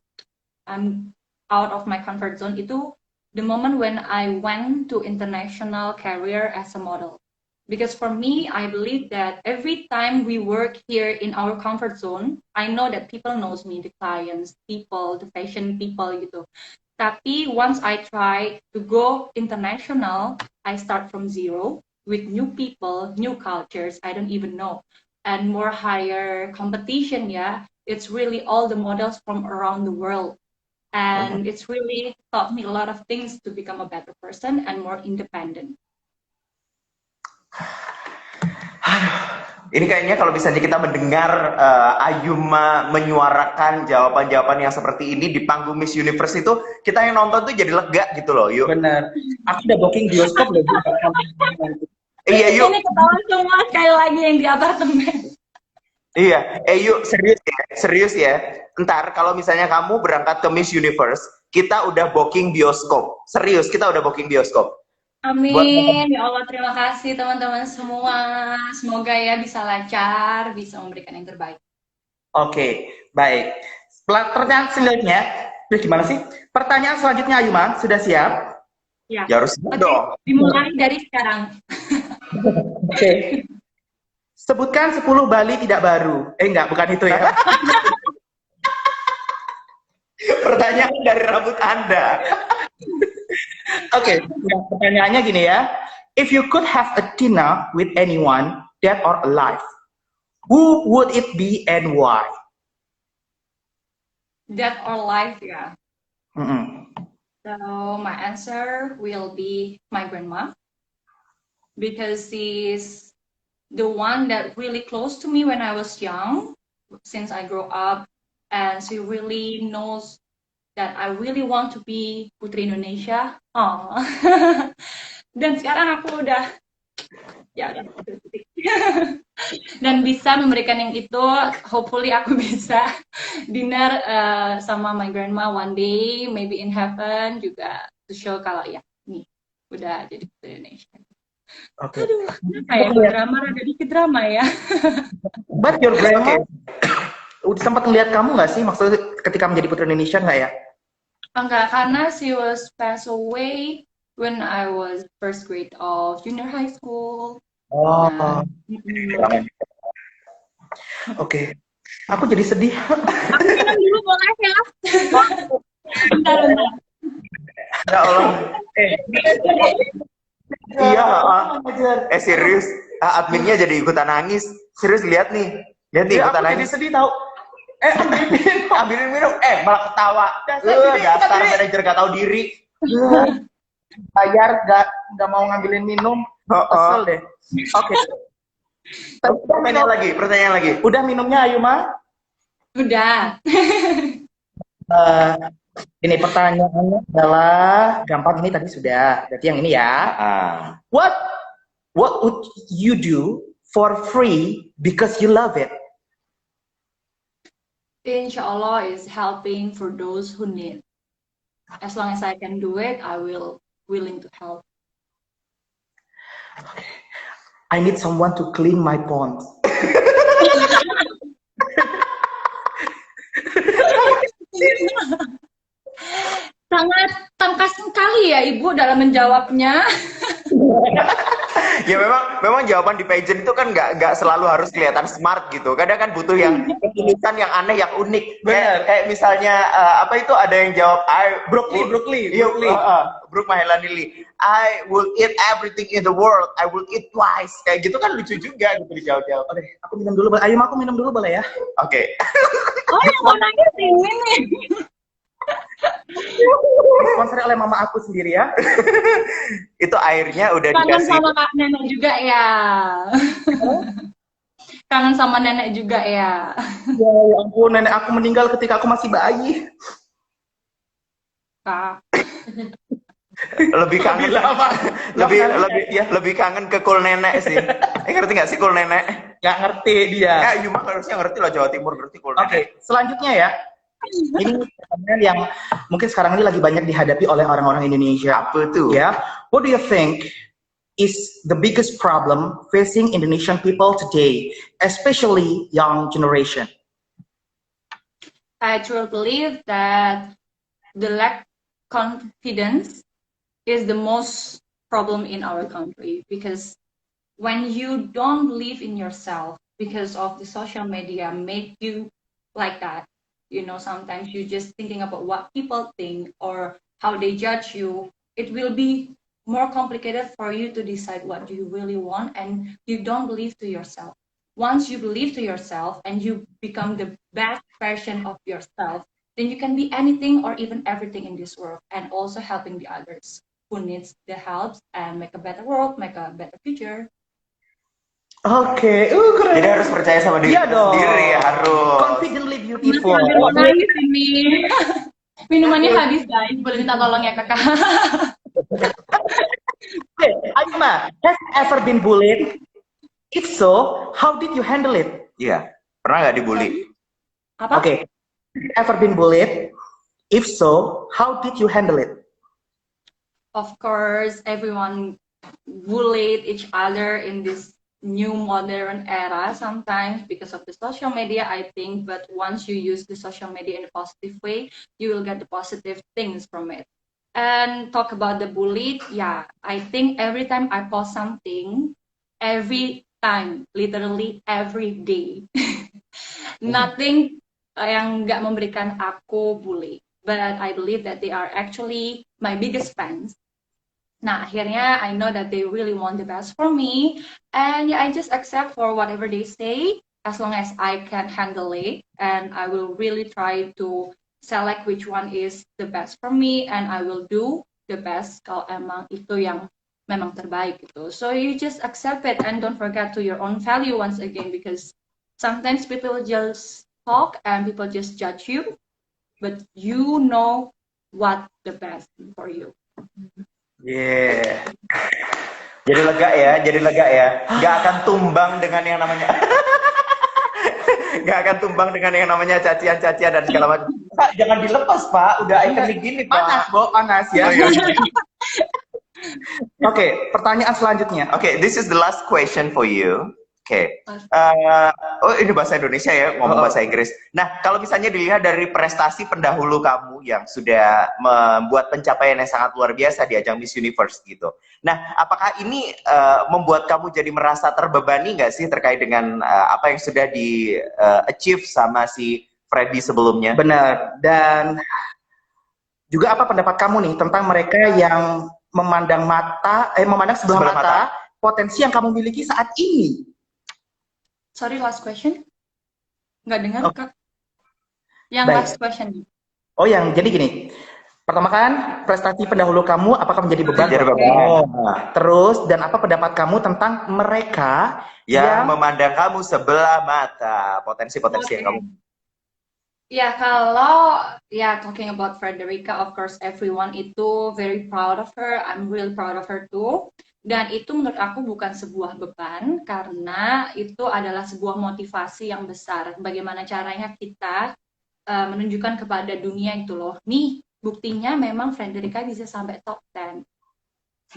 [SPEAKER 3] I'm out of my comfort zone itu the moment when I went to international career as a model. Because for me, I believe that every time we work here in our comfort zone, I know that people knows me, the clients, people, the fashion people gitu. Tapi once I try to go international, I start from zero with new people, new cultures, I don't even know. And more higher competition ya, it's really all the models from around the world. And it's really taught me a lot of things to become a better person and more independent.
[SPEAKER 1] Ini kayaknya kalau misalnya kita mendengar Ayuma menyuarakan jawaban-jawaban yang seperti ini di panggung Miss Universe itu, kita yang nonton tuh jadi lega gitu loh, yuk.
[SPEAKER 2] Bener. Aku udah booking bioskop loh.
[SPEAKER 1] Iya, yuk.
[SPEAKER 3] Ini ketawa semua sekali lagi yang di apartemen.
[SPEAKER 1] Iya, yuk serius ya. Ntar kalau misalnya kamu berangkat ke Miss Universe, kita udah booking bioskop. Serius, kita udah booking bioskop.
[SPEAKER 3] Amin. Ya Allah, terima kasih teman-teman semua. Semoga ya bisa lancar, bisa memberikan yang terbaik.
[SPEAKER 2] Oke, baik. Pertanyaan selanjutnya, gimana sih? Pertanyaan selanjutnya, Ayuma, sudah siap?
[SPEAKER 3] Ya.
[SPEAKER 1] Ya harus
[SPEAKER 3] Oke,
[SPEAKER 1] dong.
[SPEAKER 3] dimulai dari sekarang.
[SPEAKER 2] Oke. Sebutkan 10 Bali tidak baru. Enggak, bukan itu ya.
[SPEAKER 1] Pertanyaan dari rambut Anda.
[SPEAKER 2] Oke, pertanyaannya gini ya. If you could have a dinner with anyone, dead or alive, who would it be and why?
[SPEAKER 3] Dead or alive ya.
[SPEAKER 2] Mm-mm.
[SPEAKER 3] So my answer will be my grandma, because she's the one that really close to me when I was young, since I grew up, and she really knows that I really want to be Putri Indonesia. Oh. Dan sekarang aku udah dan bisa memberikan yang itu. Hopefully aku bisa dinner sama my grandma one day, maybe in heaven juga, to show kalau ya nih udah jadi Putri Indonesia.
[SPEAKER 2] Oke.
[SPEAKER 3] Aduh, kayak drama, ada dikit drama ya.
[SPEAKER 2] But your grandma, udah sempat ngeliat kamu nggak sih, maksudnya ketika menjadi Putri Indonesia nggak ya?
[SPEAKER 3] Enggak, karena she was passed away when I was first grade of junior high school.
[SPEAKER 2] Oh,
[SPEAKER 3] Nah,
[SPEAKER 2] oke. Aku jadi sedih.
[SPEAKER 3] aku minum dulu boleh ya? Bentar.
[SPEAKER 1] Ya Allah. Iya. Serius. Adminnya jadi ikutan nangis. Serius, lihat nih. Lihat nih
[SPEAKER 2] Ya,
[SPEAKER 1] ikutan
[SPEAKER 2] aku jadi
[SPEAKER 1] nangis.
[SPEAKER 2] sedih tahu.
[SPEAKER 1] Ambilin minum. Malah ketawa. Dasar manajer gak tahu diri.
[SPEAKER 2] Bayar nggak mau ngambilin minum. Kesel deh. Oke.
[SPEAKER 1] Pertanyaan lagi.
[SPEAKER 2] Udah minumnya, Ayuma?
[SPEAKER 3] Udah.
[SPEAKER 2] Ini pertanyaannya adalah gampang, ini tadi sudah. Berarti yang ini ya. What would you do for free because you love it?
[SPEAKER 3] Inshallah is helping for those who need. As long as I can do it, I will willing to help.
[SPEAKER 2] I need someone to clean my pond.
[SPEAKER 3] Sangat tangkas sekali ya Ibu dalam menjawabnya.
[SPEAKER 1] Ya memang jawaban di pageant itu kan nggak selalu harus kelihatan smart gitu. Kadang kan butuh yang tulisan yang aneh, yang unik. Kayak misalnya apa itu, ada yang jawab Broccoli. Brooke Mahelanili. I will eat everything in the world. I will eat twice. Kayak gitu kan lucu juga gitu dijawab-jawab.
[SPEAKER 2] Oke, aku minum dulu. Ayo, aku minum dulu boleh ya?
[SPEAKER 1] Oke.
[SPEAKER 3] Oh, yang mau nanya ini nih.
[SPEAKER 2] Sponsor oleh mama aku sendiri ya.
[SPEAKER 1] Itu airnya udah
[SPEAKER 3] Kangen
[SPEAKER 1] dikasih.
[SPEAKER 3] sama kak nenek juga ya. Kangen sama nenek juga ya.
[SPEAKER 2] Ya ampun, nenek aku meninggal ketika aku masih bayi.
[SPEAKER 3] Kak.
[SPEAKER 1] Lebih kangen lebih kangen ke Cool Nenek sih. Ngerti nggak sih Cool Nenek?
[SPEAKER 2] Nggak ngerti dia.
[SPEAKER 1] Ya, Yuma harusnya ngerti lah, Jawa Timur ngerti Cool Nenek.
[SPEAKER 2] Oke, selanjutnya ya. Ini pertanyaan yang mungkin sekarang ini lagi banyak dihadapi oleh orang-orang Indonesia.
[SPEAKER 1] Apa tuh?
[SPEAKER 2] Ya, what do you think is the biggest problem facing Indonesian people today, especially young generation?
[SPEAKER 3] I truly believe that the lack confidence is the most problem in our country, because when you don't believe in yourself because of the social media make you like that, you know, sometimes you just thinking about what people think or how they judge you, it will be more complicated for you to decide what you really want, and you don't believe to yourself. Once you believe to yourself and you become the best version of yourself, then you can be anything or even everything in this world, and also helping the others who needs the help and make a better world, make a better future.
[SPEAKER 2] Oke, keren.
[SPEAKER 1] Jadi harus percaya sama diri sendiri, harus.
[SPEAKER 2] Confidently beautiful.
[SPEAKER 3] Mau nangis ini. Minumannya habis guys, boleh minta tolong ya kakak.
[SPEAKER 2] Okay, Ayuma, has ever been bullied? If so, how did you handle it?
[SPEAKER 1] Iya, pernah nggak dibully?
[SPEAKER 3] Apa?
[SPEAKER 2] Okay, ever been bullied? If so, how did you handle it?
[SPEAKER 3] of course, everyone bullied each other in this new modern era sometimes because of the social media, I think. But once you use the social media in a positive way, you will get the positive things from it. And talk about the bullied, yeah, I think every time I post something, every time, literally every day, nothing yang nggak memberikan aku bully. But I believe that they are actually my biggest fans. Nah, akhirnya I know that they really want the best for me, and yeah, I just accept for whatever they say as long as I can handle it, and I will really try to select which one is the best for me, and I will do the best kalau emang itu yang memang terbaik gitu. So you just accept it and don't forget to your own value once again, because sometimes people just talk and people just judge you, but you know what the best for you.
[SPEAKER 1] Yeah. Jadi lega ya. Gak akan tumbang dengan yang namanya cacian-cacian dan segala macam. Pak, jangan dilepas, Pak. Udah ikonik gini, Pak.
[SPEAKER 2] Panas, Bo, panas ya. Oke, pertanyaan selanjutnya.
[SPEAKER 1] Oke, this is the last question for you. Oke. Oh, ini bahasa Indonesia ya, ngomong bahasa Inggris. Nah, kalau misalnya dilihat dari prestasi pendahulu kamu yang sudah membuat pencapaian yang sangat luar biasa di ajang Miss Universe gitu. Nah, apakah ini membuat kamu jadi merasa terbebani nggak sih terkait dengan apa yang sudah di-achieve sama si Freddy sebelumnya?
[SPEAKER 2] Benar. Dan juga apa pendapat kamu nih tentang mereka yang memandang sebelah mata potensi yang kamu miliki saat ini?
[SPEAKER 3] Sorry, last question? Nggak dengar,
[SPEAKER 2] Oh.
[SPEAKER 3] Kak. Yang
[SPEAKER 2] Baik.
[SPEAKER 3] last question.
[SPEAKER 2] Oh, yang jadi gini. Pertama kan, prestasi pendahulu kamu apakah menjadi beban?
[SPEAKER 1] Jadi beban.
[SPEAKER 2] Oh. Terus, dan apa pendapat kamu tentang mereka
[SPEAKER 1] yang memandang kamu sebelah mata, potensi-potensi yang kamu.
[SPEAKER 3] Ya, kalau talking about Frederica, of course everyone itu very proud of her. I'm really proud of her too. Dan itu menurut aku bukan sebuah beban, karena itu adalah sebuah motivasi yang besar. Bagaimana caranya kita menunjukkan kepada dunia itu loh, nih buktinya memang Frederica bisa sampai top 10.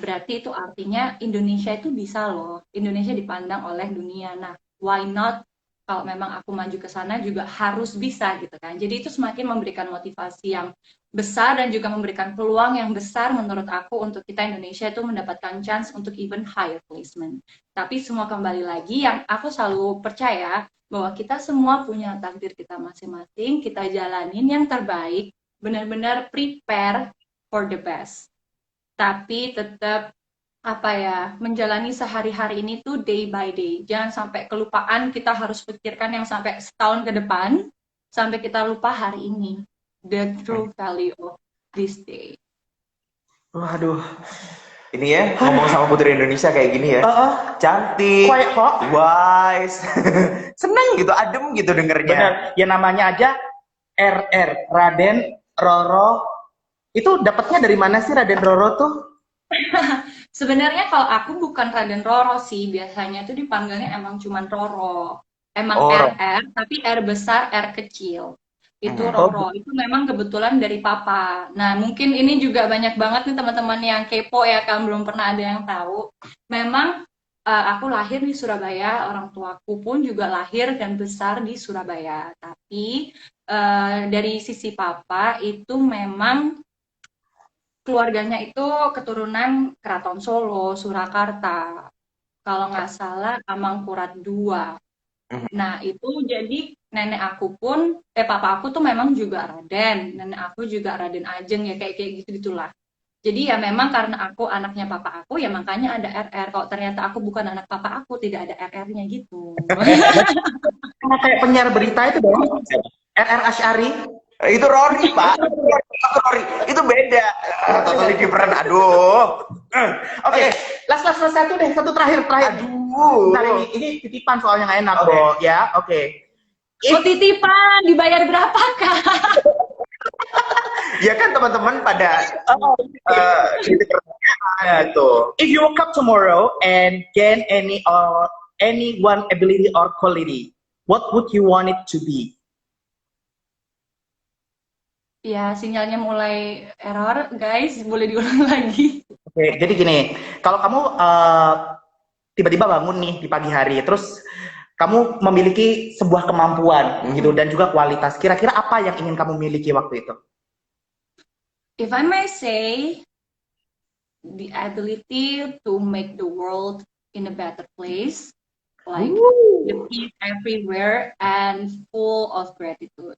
[SPEAKER 3] Berarti itu artinya Indonesia itu bisa loh. Indonesia dipandang oleh dunia. Nah, why not? Kalau memang aku maju ke sana juga harus bisa gitu kan. Jadi itu semakin memberikan motivasi yang besar dan juga memberikan peluang yang besar menurut aku untuk kita Indonesia itu mendapatkan chance untuk even higher placement. Tapi semua kembali lagi yang aku selalu percaya bahwa kita semua punya takdir kita masing-masing, kita jalanin yang terbaik, benar-benar prepare for the best. Tapi tetap menjalani sehari-hari ini tuh day by day. Jangan sampai kelupaan, kita harus pikirkan yang sampai setahun ke depan, sampai kita lupa hari ini. The true value of this day.
[SPEAKER 2] Waduh.
[SPEAKER 1] Ini ya, ngomong sama Putri Indonesia kayak gini ya. Cantik,
[SPEAKER 2] Quiet, kok.
[SPEAKER 1] wise, seneng gitu, adem gitu dengernya.
[SPEAKER 2] Benar. Ya namanya aja RR, Raden Roro. Itu dapatnya dari mana sih Raden Roro tuh?
[SPEAKER 3] Sebenarnya kalau aku bukan Raden Roro sih, biasanya tuh dipanggilnya emang cuman Roro. Emang RR, tapi R besar, R kecil. Itu Roro, itu memang kebetulan dari papa. Nah, mungkin ini juga banyak banget nih teman-teman yang kepo ya, kan belum pernah ada yang tahu. Memang aku lahir di Surabaya, orang tuaku pun juga lahir dan besar di Surabaya. Tapi dari sisi papa itu memang keluarganya itu keturunan Keraton Solo, Surakarta. Kalau nggak salah, Amangkurat II. Nah, itu jadi nenek aku pun, papa aku tuh memang juga Raden. Nenek aku juga Raden Ajeng, ya kayak gitu-gitulah. Jadi ya memang karena aku anaknya papa aku, ya makanya ada RR. Kalau ternyata aku bukan anak papa aku, tidak ada RR-nya gitu.
[SPEAKER 2] Kayak penyiar berita itu dong. RR Asy'ari.
[SPEAKER 1] Itu Rory, Pak. Rory. Itu beda. Totally different. Aduh.
[SPEAKER 2] Oke. Last satu terakhir.
[SPEAKER 1] Aduh.
[SPEAKER 2] Bentar, ini titipan soalnya nggak enak, Bo. Ya, oke.
[SPEAKER 3] Titipan, dibayar berapa, Kak?
[SPEAKER 1] Ya kan teman-teman pada gitu.
[SPEAKER 2] If you woke up tomorrow and gain any one ability or quality, what would you want it to be?
[SPEAKER 3] Ya, sinyalnya mulai error, guys. Boleh diulang lagi.
[SPEAKER 2] Oke, jadi gini, kalau kamu tiba-tiba bangun nih di pagi hari, terus kamu memiliki sebuah kemampuan gitu dan juga kualitas. Kira-kira apa yang ingin kamu miliki waktu itu?
[SPEAKER 3] If I may say, the ability to make the world in a better place, like the peace everywhere and full of gratitude.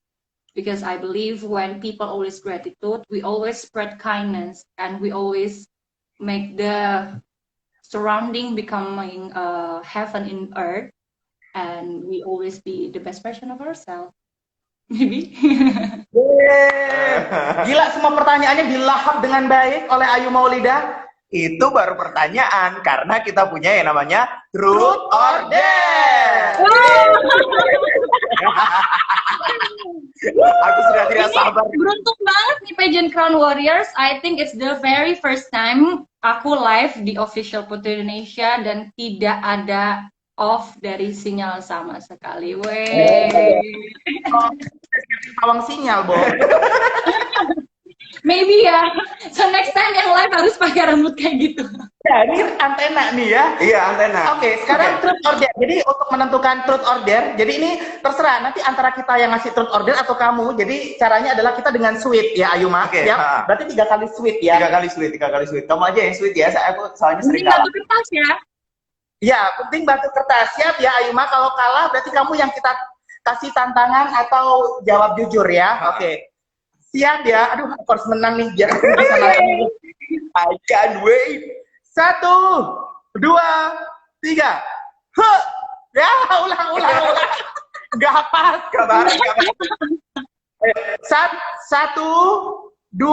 [SPEAKER 3] Because I believe when people always gratitude, we always spread kindness and we always make the surrounding becoming heaven in earth, and we always be the best version of ourselves. Maybe.
[SPEAKER 2] Gila, semua pertanyaannya dilahap dengan baik oleh Ayu Maulida.
[SPEAKER 1] Itu baru pertanyaan, karena kita punya yang namanya Truth or Dare. Aku sudah tidak sabar.
[SPEAKER 3] Beruntung banget nih Pageant Crown Warriors. I think it's the very first time aku live di official Putri Indonesia dan tidak ada off dari sinyal sama sekali.
[SPEAKER 2] Pawang sinyal, Bo.
[SPEAKER 3] Maybe ya. So next time yang live harus pakai rambut kayak gitu.
[SPEAKER 2] Ya, ini antena nih ya.
[SPEAKER 1] Iya, antena.
[SPEAKER 2] Oke, sekarang truth or dare. Jadi untuk menentukan truth or dare, jadi ini terserah nanti antara kita yang ngasih truth or dare atau kamu. Jadi caranya adalah kita dengan sweet ya, Ayuma.
[SPEAKER 1] Oke,
[SPEAKER 2] ya. Berarti 3 kali sweet ya.
[SPEAKER 1] 3 kali sweet, 3 kali sweet. Kamu aja yang sweet ya, aku soalnya sering
[SPEAKER 3] Ini
[SPEAKER 1] kalah.
[SPEAKER 3] batu kertas ya.
[SPEAKER 2] Ya, penting batu kertas. Siap ya, Ayuma. Kalau kalah berarti kamu yang kita kasih tantangan atau jawab jujur ya. Oke. Siap ya. Aduh, aku harus menang nih biar aku bisa nonton.
[SPEAKER 1] I can't wait.
[SPEAKER 2] 1, 2, 3. Huh. Ya, ulang. Gak pas.
[SPEAKER 1] Kabar.
[SPEAKER 2] 1, 2,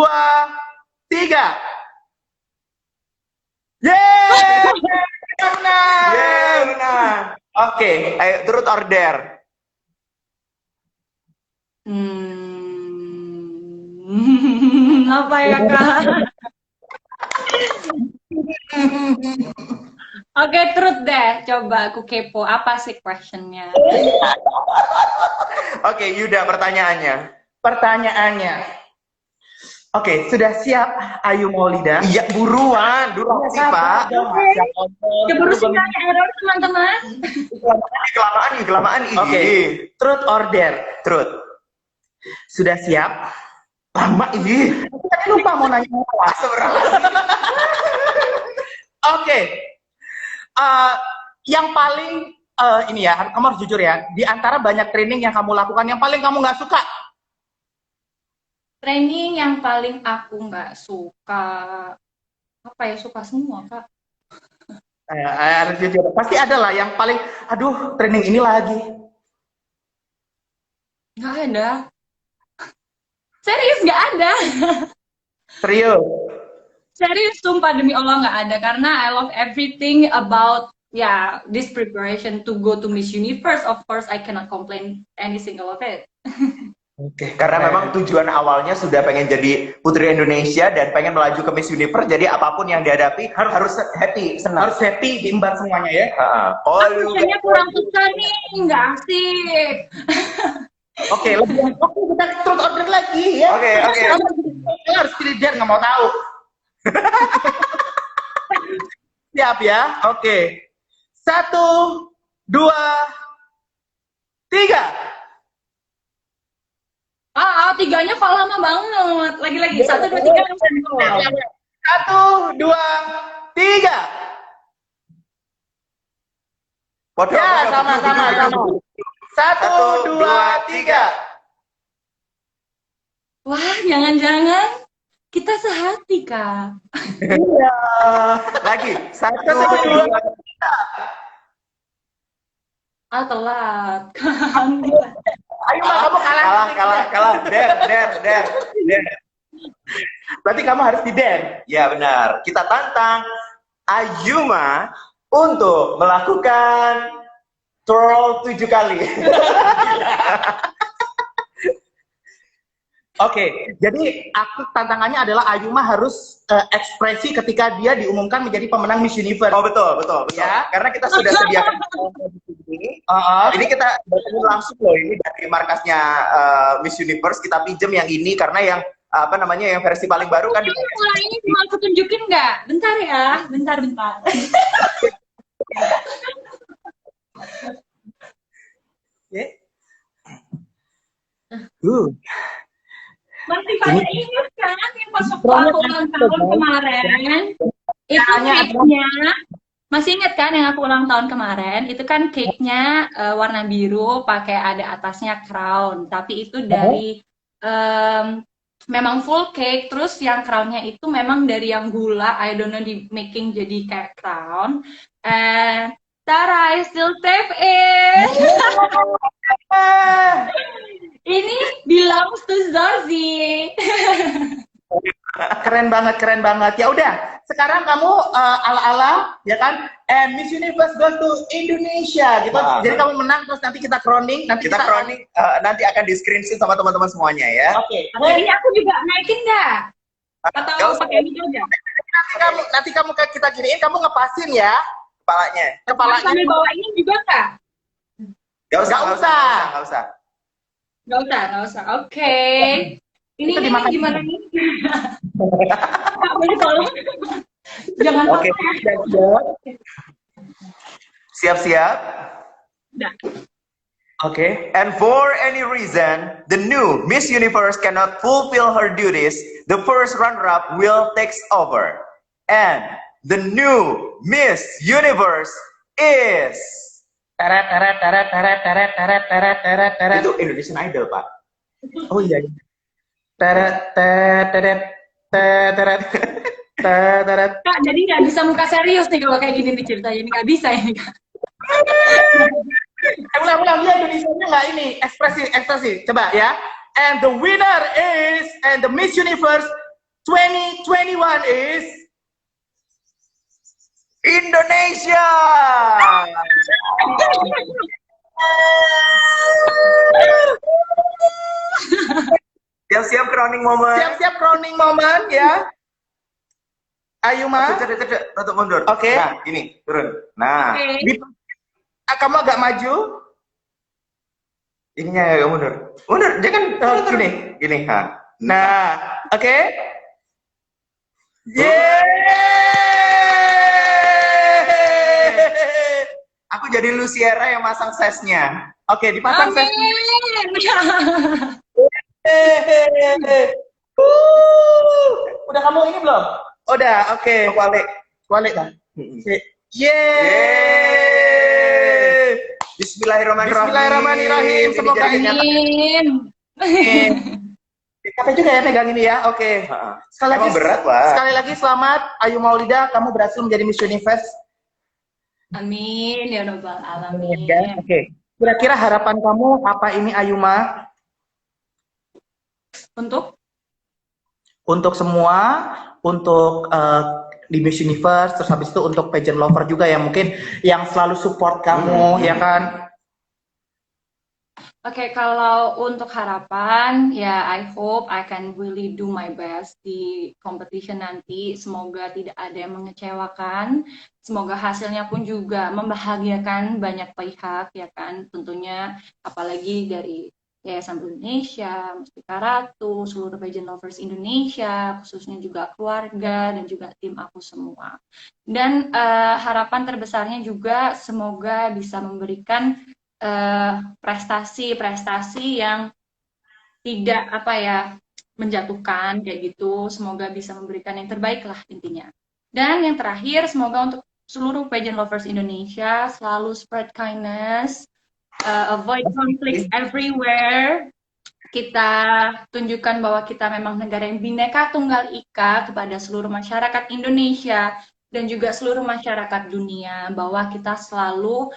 [SPEAKER 2] 3. Yeay! Menang!
[SPEAKER 1] Yeay, menang. Oke, ayo truth or dare.
[SPEAKER 3] Apa ya Kak? Oke, truth deh. Coba aku kepo. Apa sih questionnya?
[SPEAKER 1] Oke, Yuda, pertanyaannya.
[SPEAKER 2] Oke, sudah siap Ayu Maulida?
[SPEAKER 1] Iya, buruan sih, Pak.
[SPEAKER 3] Keburu sinyalnya error, teman-teman.
[SPEAKER 1] Kelamaan.
[SPEAKER 2] Oke, truth or dare?
[SPEAKER 1] Truth.
[SPEAKER 2] Sudah siap?
[SPEAKER 1] Lama ini.
[SPEAKER 2] Aku tadi lupa mau nanya apa. Oke. Yang paling ini ya, kamu harus jujur ya. Di antara banyak training yang kamu lakukan, yang paling kamu nggak suka?
[SPEAKER 3] Training yang paling aku nggak suka, apa ya, suka semua Kak.
[SPEAKER 2] Harus jujur. Pasti ada lah yang paling, aduh training ini lagi.
[SPEAKER 3] Nggak ada. Serius nggak ada. Serius, sumpah demi Allah nggak ada. Karena I love everything about this preparation to go to Miss Universe. Of course, I cannot complain any single of it.
[SPEAKER 1] Oke, karena memang tujuan awalnya sudah pengen jadi Putri Indonesia dan pengen melaju ke Miss Universe, jadi apapun yang dihadapi harus happy, senang.
[SPEAKER 2] Harus happy, diembat semuanya ya.
[SPEAKER 3] Kayaknya kurang suka nih, nggak asik.
[SPEAKER 2] Oke, kita truth or dare lagi ya.
[SPEAKER 1] Oke.
[SPEAKER 2] Kita harus pilih dare, nggak mau tahu. Siap ya? Oke. 1, 2, 3.
[SPEAKER 3] Tiganya kok lama banget. Lagi-lagi. 1, 2, 3.
[SPEAKER 2] 1, 2, 3. Ya, sama. 1, 2, 3.
[SPEAKER 3] Wah, jangan-jangan kita sehati, Kak.
[SPEAKER 2] Iya.
[SPEAKER 1] Lagi. 1, 2, 3.
[SPEAKER 3] Telat.
[SPEAKER 2] Ayo, kamu
[SPEAKER 1] Kalah. Dare.
[SPEAKER 2] Berarti kamu harus di dare.
[SPEAKER 1] Ya, benar. Kita tantang Ayuma untuk melakukan twirl 7 kali.
[SPEAKER 2] Oke, jadi tantangannya adalah Ayuma harus ekspresi ketika dia diumumkan menjadi pemenang Miss Universe.
[SPEAKER 1] Oh betul.
[SPEAKER 2] Ya.
[SPEAKER 1] Karena kita sudah sediakan ini. Ini kita datangin langsung loh ini dari markasnya Miss Universe, kita pinjem yang ini karena yang apa namanya yang versi paling baru kan.
[SPEAKER 3] Ini cuma aku tunjukin nggak? Bentar ya, bentar. Masih pada ingat kan yang pas aku ulang tahun kemarin itu cake-nya, masih ingat kan yang aku ulang tahun kemarin itu kan cake-nya warna biru pakai ada atasnya crown, tapi itu dari memang full cake, terus yang crown-nya itu memang dari yang gula, I don't know, di making jadi kayak crown, and Tara, I still save it. Ini belongs to Zorzi.
[SPEAKER 2] Keren banget. Ya udah, sekarang kamu ala-ala ya kan, and Miss Universe goes to Indonesia gitu. Jadi kamu menang, terus nanti kita crowning, nanti
[SPEAKER 1] akan di screenshot sama teman-teman semuanya ya.
[SPEAKER 2] Oke.
[SPEAKER 3] Ini aku juga naikin nggak? Atau pakai ini aja?
[SPEAKER 2] Nanti kamu kita giniin, kamu ngepasin ya kepalanya.
[SPEAKER 3] Sambil bawa ini juga nggak?
[SPEAKER 1] Gak usah. Oke. Ini gimana nih? Boleh tolong? Jangan lupa. Siap-siap.
[SPEAKER 3] Udah.
[SPEAKER 1] Okay. And for any reason, the new Miss Universe cannot fulfill her duties, the first runner-up will take over. And the new Miss Universe is... Itu Indonesian Idol, Pak.
[SPEAKER 2] Oh iya.
[SPEAKER 3] Kak, jadi nggak bisa muka serius nih kalau kayak gini nih ceritanya. Ini nggak bisa ini, Kak.
[SPEAKER 2] Ulang ya, Indonesia-nya nggak ini. Ekspresi. Coba ya. And the winner is, and the Miss Universe 2021 is...
[SPEAKER 1] Indonesia. Siap-siap crowning moment. Ya. Ayuma. Tutup mundur.
[SPEAKER 2] Oke.
[SPEAKER 1] Nah, gini, turun. Nah.
[SPEAKER 2] Kamu agak maju.
[SPEAKER 1] Ininya agak mundur. Jangan turun. Gini.
[SPEAKER 2] Nah, oke. Yeay!
[SPEAKER 1] Aku jadi Luciera yang masang sesnya.
[SPEAKER 2] Oke, dipasang sesnya. Udah kamu ini belum? Udah, oke. Kualik kan? Yeay!
[SPEAKER 1] Bismillahirrahmanirrahim.
[SPEAKER 2] Semoga
[SPEAKER 3] Amin.
[SPEAKER 2] Capek juga ya pegang ini ya. Oke. Sekali lagi selamat Ayu Maulida, kamu berhasil menjadi Miss Universe.
[SPEAKER 3] Amin ya rabbal alamin.
[SPEAKER 2] Oke. Kira-kira harapan kamu apa ini, Ayuma? Untuk semua, untuk di Miss Universe, terus habis itu untuk pageant lover juga yang mungkin yang selalu support kamu, ya kan?
[SPEAKER 3] Oke, kalau untuk harapan, ya I hope I can really do my best di competition nanti. Semoga tidak ada yang mengecewakan. Semoga hasilnya pun juga membahagiakan banyak pihak, ya kan? Tentunya, apalagi dari Yayasan Indonesia, Mustika Ratu, seluruh pageant lovers Indonesia, khususnya juga keluarga dan juga tim aku semua. Dan harapan terbesarnya juga semoga bisa memberikan prestasi-prestasi yang tidak menjatuhkan kayak gitu. Semoga bisa memberikan yang terbaik lah intinya. Dan yang terakhir, semoga untuk seluruh pageant lovers Indonesia selalu spread kindness, avoid conflicts everywhere. Kita tunjukkan bahwa kita memang negara yang Bhinneka Tunggal Ika kepada seluruh masyarakat Indonesia dan juga seluruh masyarakat dunia, bahwa kita selalu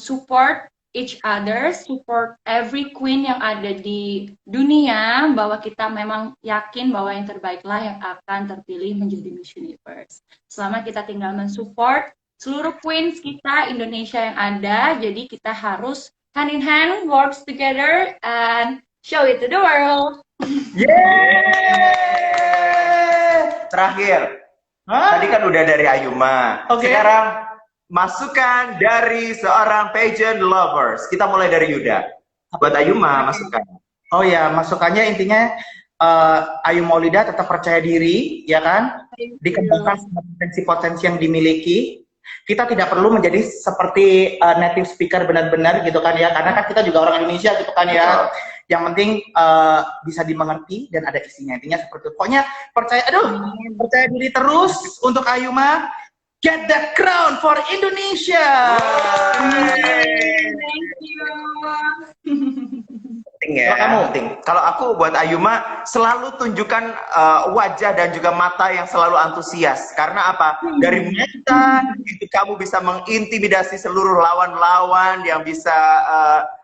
[SPEAKER 3] support each other, support every queen yang ada di dunia, bahwa kita memang yakin bahwa yang terbaiklah yang akan terpilih menjadi Miss Universe. Selama kita tinggal mensupport seluruh queens kita Indonesia yang ada, jadi kita harus hand in hand, works together, and show it to the world.
[SPEAKER 2] Yeay!
[SPEAKER 1] Terakhir,
[SPEAKER 2] Hah?
[SPEAKER 1] tadi kan udah dari Ayuma.
[SPEAKER 2] Oke.
[SPEAKER 1] Sekarang masukan dari seorang pageant lovers. Kita mulai dari Yuda. Buat Ayuma, masukan.
[SPEAKER 2] Oh ya, masukannya intinya Ayu Maulida tetap percaya diri, ya kan? Dikembangkan semua potensi-potensi yang dimiliki. Kita tidak perlu menjadi seperti native speaker benar-benar gitu kan ya, karena kan kita juga orang Indonesia gitu kan ya.
[SPEAKER 1] Betul.
[SPEAKER 2] Yang penting bisa dimengerti dan ada isinya. Intinya seperti itu. Pokoknya percaya diri terus untuk Ayuma. Get that crown for Indonesia.
[SPEAKER 3] Thank you.
[SPEAKER 1] Penting ya,
[SPEAKER 2] Kalau kamu?
[SPEAKER 1] penting. Kalau aku buat Ayuma, selalu tunjukkan wajah dan juga mata yang selalu antusias. Karena apa? Dari mata itu kamu bisa mengintimidasi seluruh lawan-lawan yang bisa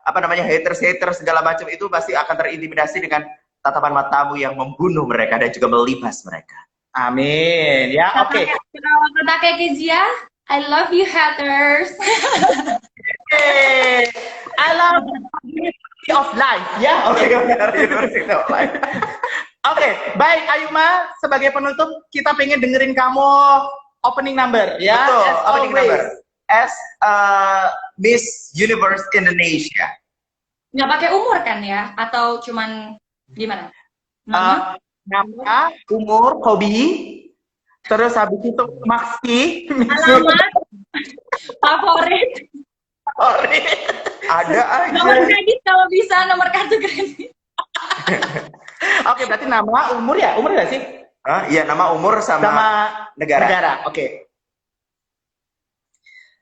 [SPEAKER 1] haters segala macam itu pasti akan terintimidasi dengan tatapan matamu yang membunuh mereka dan juga melibas mereka.
[SPEAKER 2] Amin. Ya, oke.
[SPEAKER 3] Kata kayak Kezia, I love you haters.
[SPEAKER 2] Hey, I love University of Life. Ya, oke.
[SPEAKER 1] University of Life.
[SPEAKER 2] Oke, baik Ayuma, sebagai penutup kita pengen dengerin kamu opening number ya.
[SPEAKER 1] Betul,
[SPEAKER 2] As
[SPEAKER 1] opening
[SPEAKER 2] always.
[SPEAKER 1] number. As Miss Universe Indonesia.
[SPEAKER 3] Nggak pakai umur kan ya? Atau cuman gimana?
[SPEAKER 2] Nama, umur, hobi, terus habis itu maksi,
[SPEAKER 3] Alamat, favorit,
[SPEAKER 1] Ada aja.
[SPEAKER 3] nomor kredit kalau bisa, nomor kartu kredit.
[SPEAKER 2] Oke, berarti nama, umur ya? Umur nggak sih?
[SPEAKER 1] Hah? Iya, nama, umur, sama negara.
[SPEAKER 2] Oke.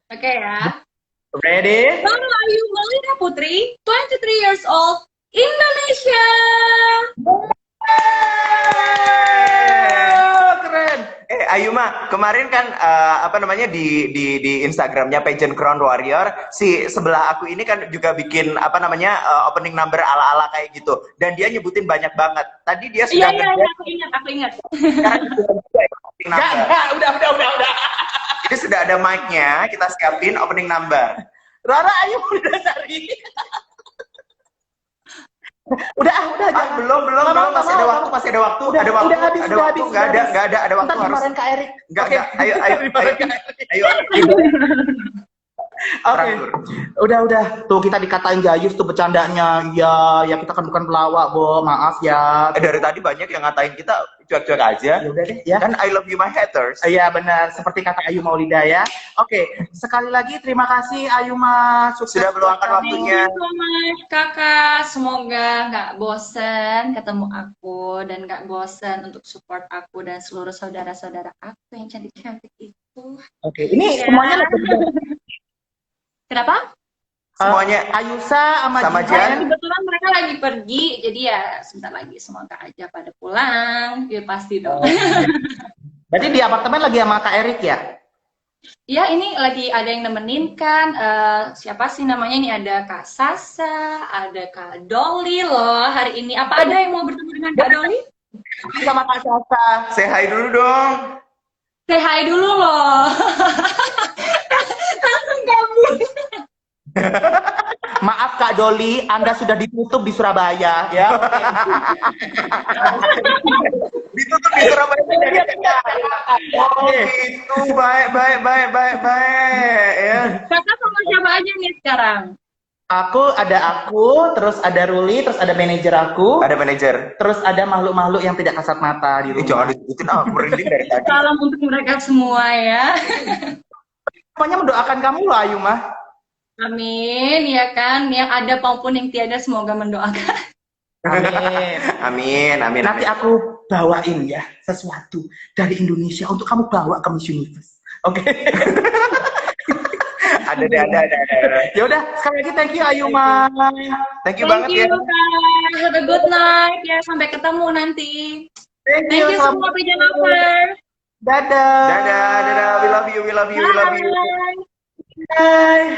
[SPEAKER 3] Oke ya.
[SPEAKER 2] Ready?
[SPEAKER 3] Halo Ayu Maulida Putri, 23 years old, Indonesia.
[SPEAKER 2] Keren.
[SPEAKER 1] Ayuma, kemarin kan di Instagramnya Pageant Crown Warrior, si sebelah aku ini kan juga bikin opening number ala-ala kayak gitu, dan dia nyebutin banyak banget. Tadi dia sudah
[SPEAKER 3] Iya, aku ingat.
[SPEAKER 1] sekarang juga opening number.
[SPEAKER 2] Udah.
[SPEAKER 1] Ini sudah ada mic-nya, kita siapin opening number.
[SPEAKER 2] Rara, ayo udah cari. Udah.
[SPEAKER 1] Belum, masih ada waktu.
[SPEAKER 2] Udah habis.
[SPEAKER 1] Nggak ada waktu.
[SPEAKER 2] Ntar dimarahin Kak Erik.
[SPEAKER 1] Nggak, ayo.
[SPEAKER 2] Oke. Udah. Tuh kita dikatain Jayus tuh bercandanya. Ya kita kan bukan pelawak, Bo. Maaf ya.
[SPEAKER 1] Dari tadi banyak yang ngatain kita cuek-cuek aja.
[SPEAKER 2] Ya udah deh ya.
[SPEAKER 1] Kan I love you my haters.
[SPEAKER 2] Iya benar, seperti kata Ayu Maulida ya. Oke, sekali lagi terima kasih Ayuma, sukses
[SPEAKER 1] Sudah meluangkan
[SPEAKER 2] buat
[SPEAKER 1] waktunya.
[SPEAKER 3] Thank you so much, Kakak. Semoga nggak bosen ketemu aku dan nggak bosen untuk support aku dan seluruh saudara-saudara aku yang cantik-cantik itu.
[SPEAKER 2] Oke, ini
[SPEAKER 3] Ya.
[SPEAKER 2] semuanya
[SPEAKER 3] Kenapa?
[SPEAKER 1] Semuanya
[SPEAKER 2] Ayusa sama
[SPEAKER 1] Sama
[SPEAKER 2] Jihan.
[SPEAKER 1] Jihan.
[SPEAKER 3] Kebetulan mereka lagi pergi, jadi ya sebentar lagi semoga aja pada pulang. Ya pasti dong.
[SPEAKER 2] Berarti di apartemen lagi sama Kak Erik ya?
[SPEAKER 3] Iya, ini lagi ada yang nemenin kan. Siapa sih namanya? Ini ada Kak Sasa, ada Kak Dolly loh hari ini. Apa ada yang mau bertemu dengan Kak Dolly?
[SPEAKER 2] Sama Kak Sasa.
[SPEAKER 1] say hi dulu dong.
[SPEAKER 3] Say hi dulu loh. Langsung kabur.
[SPEAKER 2] Maaf Kak Dolly, Anda sudah ditutup di Surabaya ya.
[SPEAKER 1] Ditutup di Surabaya. Oh gitu, baik ya.
[SPEAKER 3] Kakak sama siapa aja nih sekarang?
[SPEAKER 2] Aku, terus ada Ruli, terus ada manajer aku,
[SPEAKER 1] Ada manajer.
[SPEAKER 2] terus ada makhluk-makhluk yang tidak kasat mata di
[SPEAKER 1] Ini
[SPEAKER 2] rumah.
[SPEAKER 1] jangan disebutin, merinding dari tadi.
[SPEAKER 3] Salam untuk mereka semua ya.
[SPEAKER 2] Pokoknya mendoakan kamu loh Ayuma.
[SPEAKER 3] Amin, ya kan. Yang ada maupun yang tiada semoga mendoakan.
[SPEAKER 2] Amin.
[SPEAKER 1] Amin.
[SPEAKER 2] Nanti aku bawain ya sesuatu dari Indonesia untuk kamu bawa ke Miss Universe. Oke.
[SPEAKER 1] Ada.
[SPEAKER 2] Ya udah, sekali lagi thank you Ayuma.
[SPEAKER 1] Thank you
[SPEAKER 3] Thank
[SPEAKER 1] banget
[SPEAKER 3] you,
[SPEAKER 1] ya.
[SPEAKER 3] Kak. Have a good night. Ya, sampai ketemu nanti.
[SPEAKER 2] Thank
[SPEAKER 3] Thank you
[SPEAKER 2] selamat-
[SPEAKER 3] semua Pageant Lovers.
[SPEAKER 2] Dadah.
[SPEAKER 1] Dadah. We love you.
[SPEAKER 3] Bye.
[SPEAKER 2] Bye.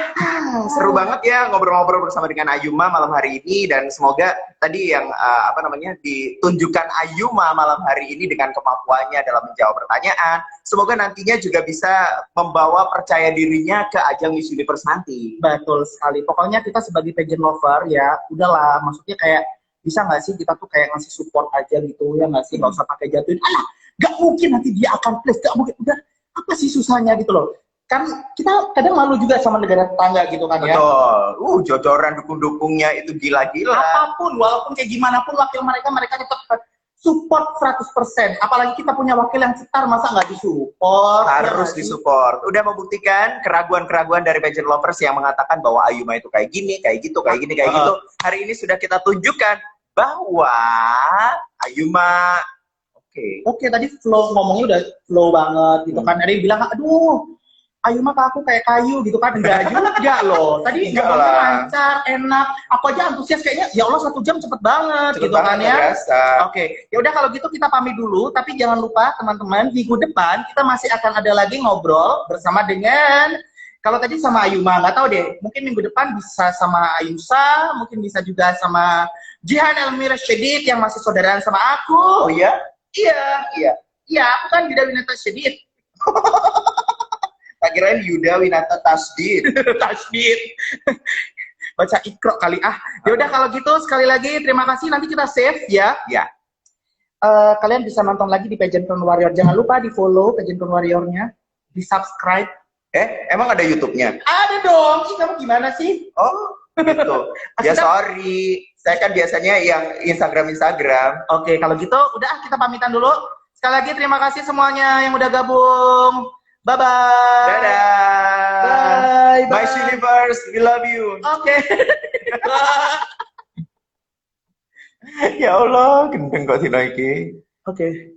[SPEAKER 1] Seru banget ya ngobrol-ngobrol bersama dengan Ayuma malam hari ini, dan semoga tadi yang ditunjukkan Ayuma malam hari ini dengan kemampuannya dalam menjawab pertanyaan, semoga nantinya juga bisa membawa percaya dirinya ke ajang Miss Universe nanti.
[SPEAKER 2] Betul sekali. Pokoknya kita sebagai pageant lover ya, udahlah, maksudnya kayak bisa nggak sih kita tuh kayak ngasih support aja gitu ya nggak sih, nggak usah pakai jatuhin, alah nggak mungkin nanti dia akan place, nggak mungkin, udah apa sih susahnya gitu loh. Kan kita kadang malu juga sama negara tetangga gitu kan ya.
[SPEAKER 1] Betul. Jodoran dukung-dukungnya itu gila-gila.
[SPEAKER 2] Apapun, walaupun kayak gimana pun wakil mereka tetap support 100%. Apalagi kita punya wakil yang cetar, masa nggak disupport?
[SPEAKER 1] Harus disupport. Udah membuktikan keraguan-keraguan dari pageant lovers yang mengatakan bahwa Ayuma itu kayak gini, kayak gitu, kayak gini, kayak gitu. Hari ini sudah kita tunjukkan bahwa Ayuma
[SPEAKER 2] Oke, tadi flow ngomongnya udah flow banget gitu kan. Ada yang bilang, aduh, Ayuma ke aku kayak kayu gitu kan. Enggak juga loh. Tadi ngomongnya lancar, enak. Aku aja antusias kayaknya, ya Allah 1 jam cepet banget gitu kan ya. Oke, ya udah kalau gitu kita pamit dulu. Tapi jangan lupa teman-teman, minggu depan kita masih akan ada lagi ngobrol bersama dengan, kalau tadi sama Ayuma, nggak tahu deh. Mungkin minggu depan bisa sama Ayusa, mungkin bisa juga sama Jihan Elmira Syedid yang masih saudaraan sama aku.
[SPEAKER 1] Oh iya?
[SPEAKER 2] Iya, aku kan Yuda Winata Syedid.
[SPEAKER 1] Tak kirain Yuda Winata Tasdid.
[SPEAKER 2] Tasdid. Baca Iqra kali ah. Ya udah kalau gitu sekali lagi terima kasih, nanti kita save ya.
[SPEAKER 1] Ya.
[SPEAKER 2] Kalian bisa nonton lagi di Pageant Crown Warrior. Jangan lupa di-follow Pageant Crown Warrior-nya, di-subscribe.
[SPEAKER 1] Emang ada YouTube-nya?
[SPEAKER 2] Ada dong. Ih, kamu gimana sih?
[SPEAKER 1] Oh, gitu. Ya sorry. Saya kan biasanya yang Instagram.
[SPEAKER 2] Oke, kalau gitu udah kita pamitan dulu. Sekali lagi terima kasih semuanya yang udah gabung. Bye-bye.
[SPEAKER 1] Dadah.
[SPEAKER 2] Bye.
[SPEAKER 1] Bye Universe, we love you.
[SPEAKER 2] Oke.
[SPEAKER 1] Ya Allah, gendeng kok Tino iki.
[SPEAKER 2] Oke.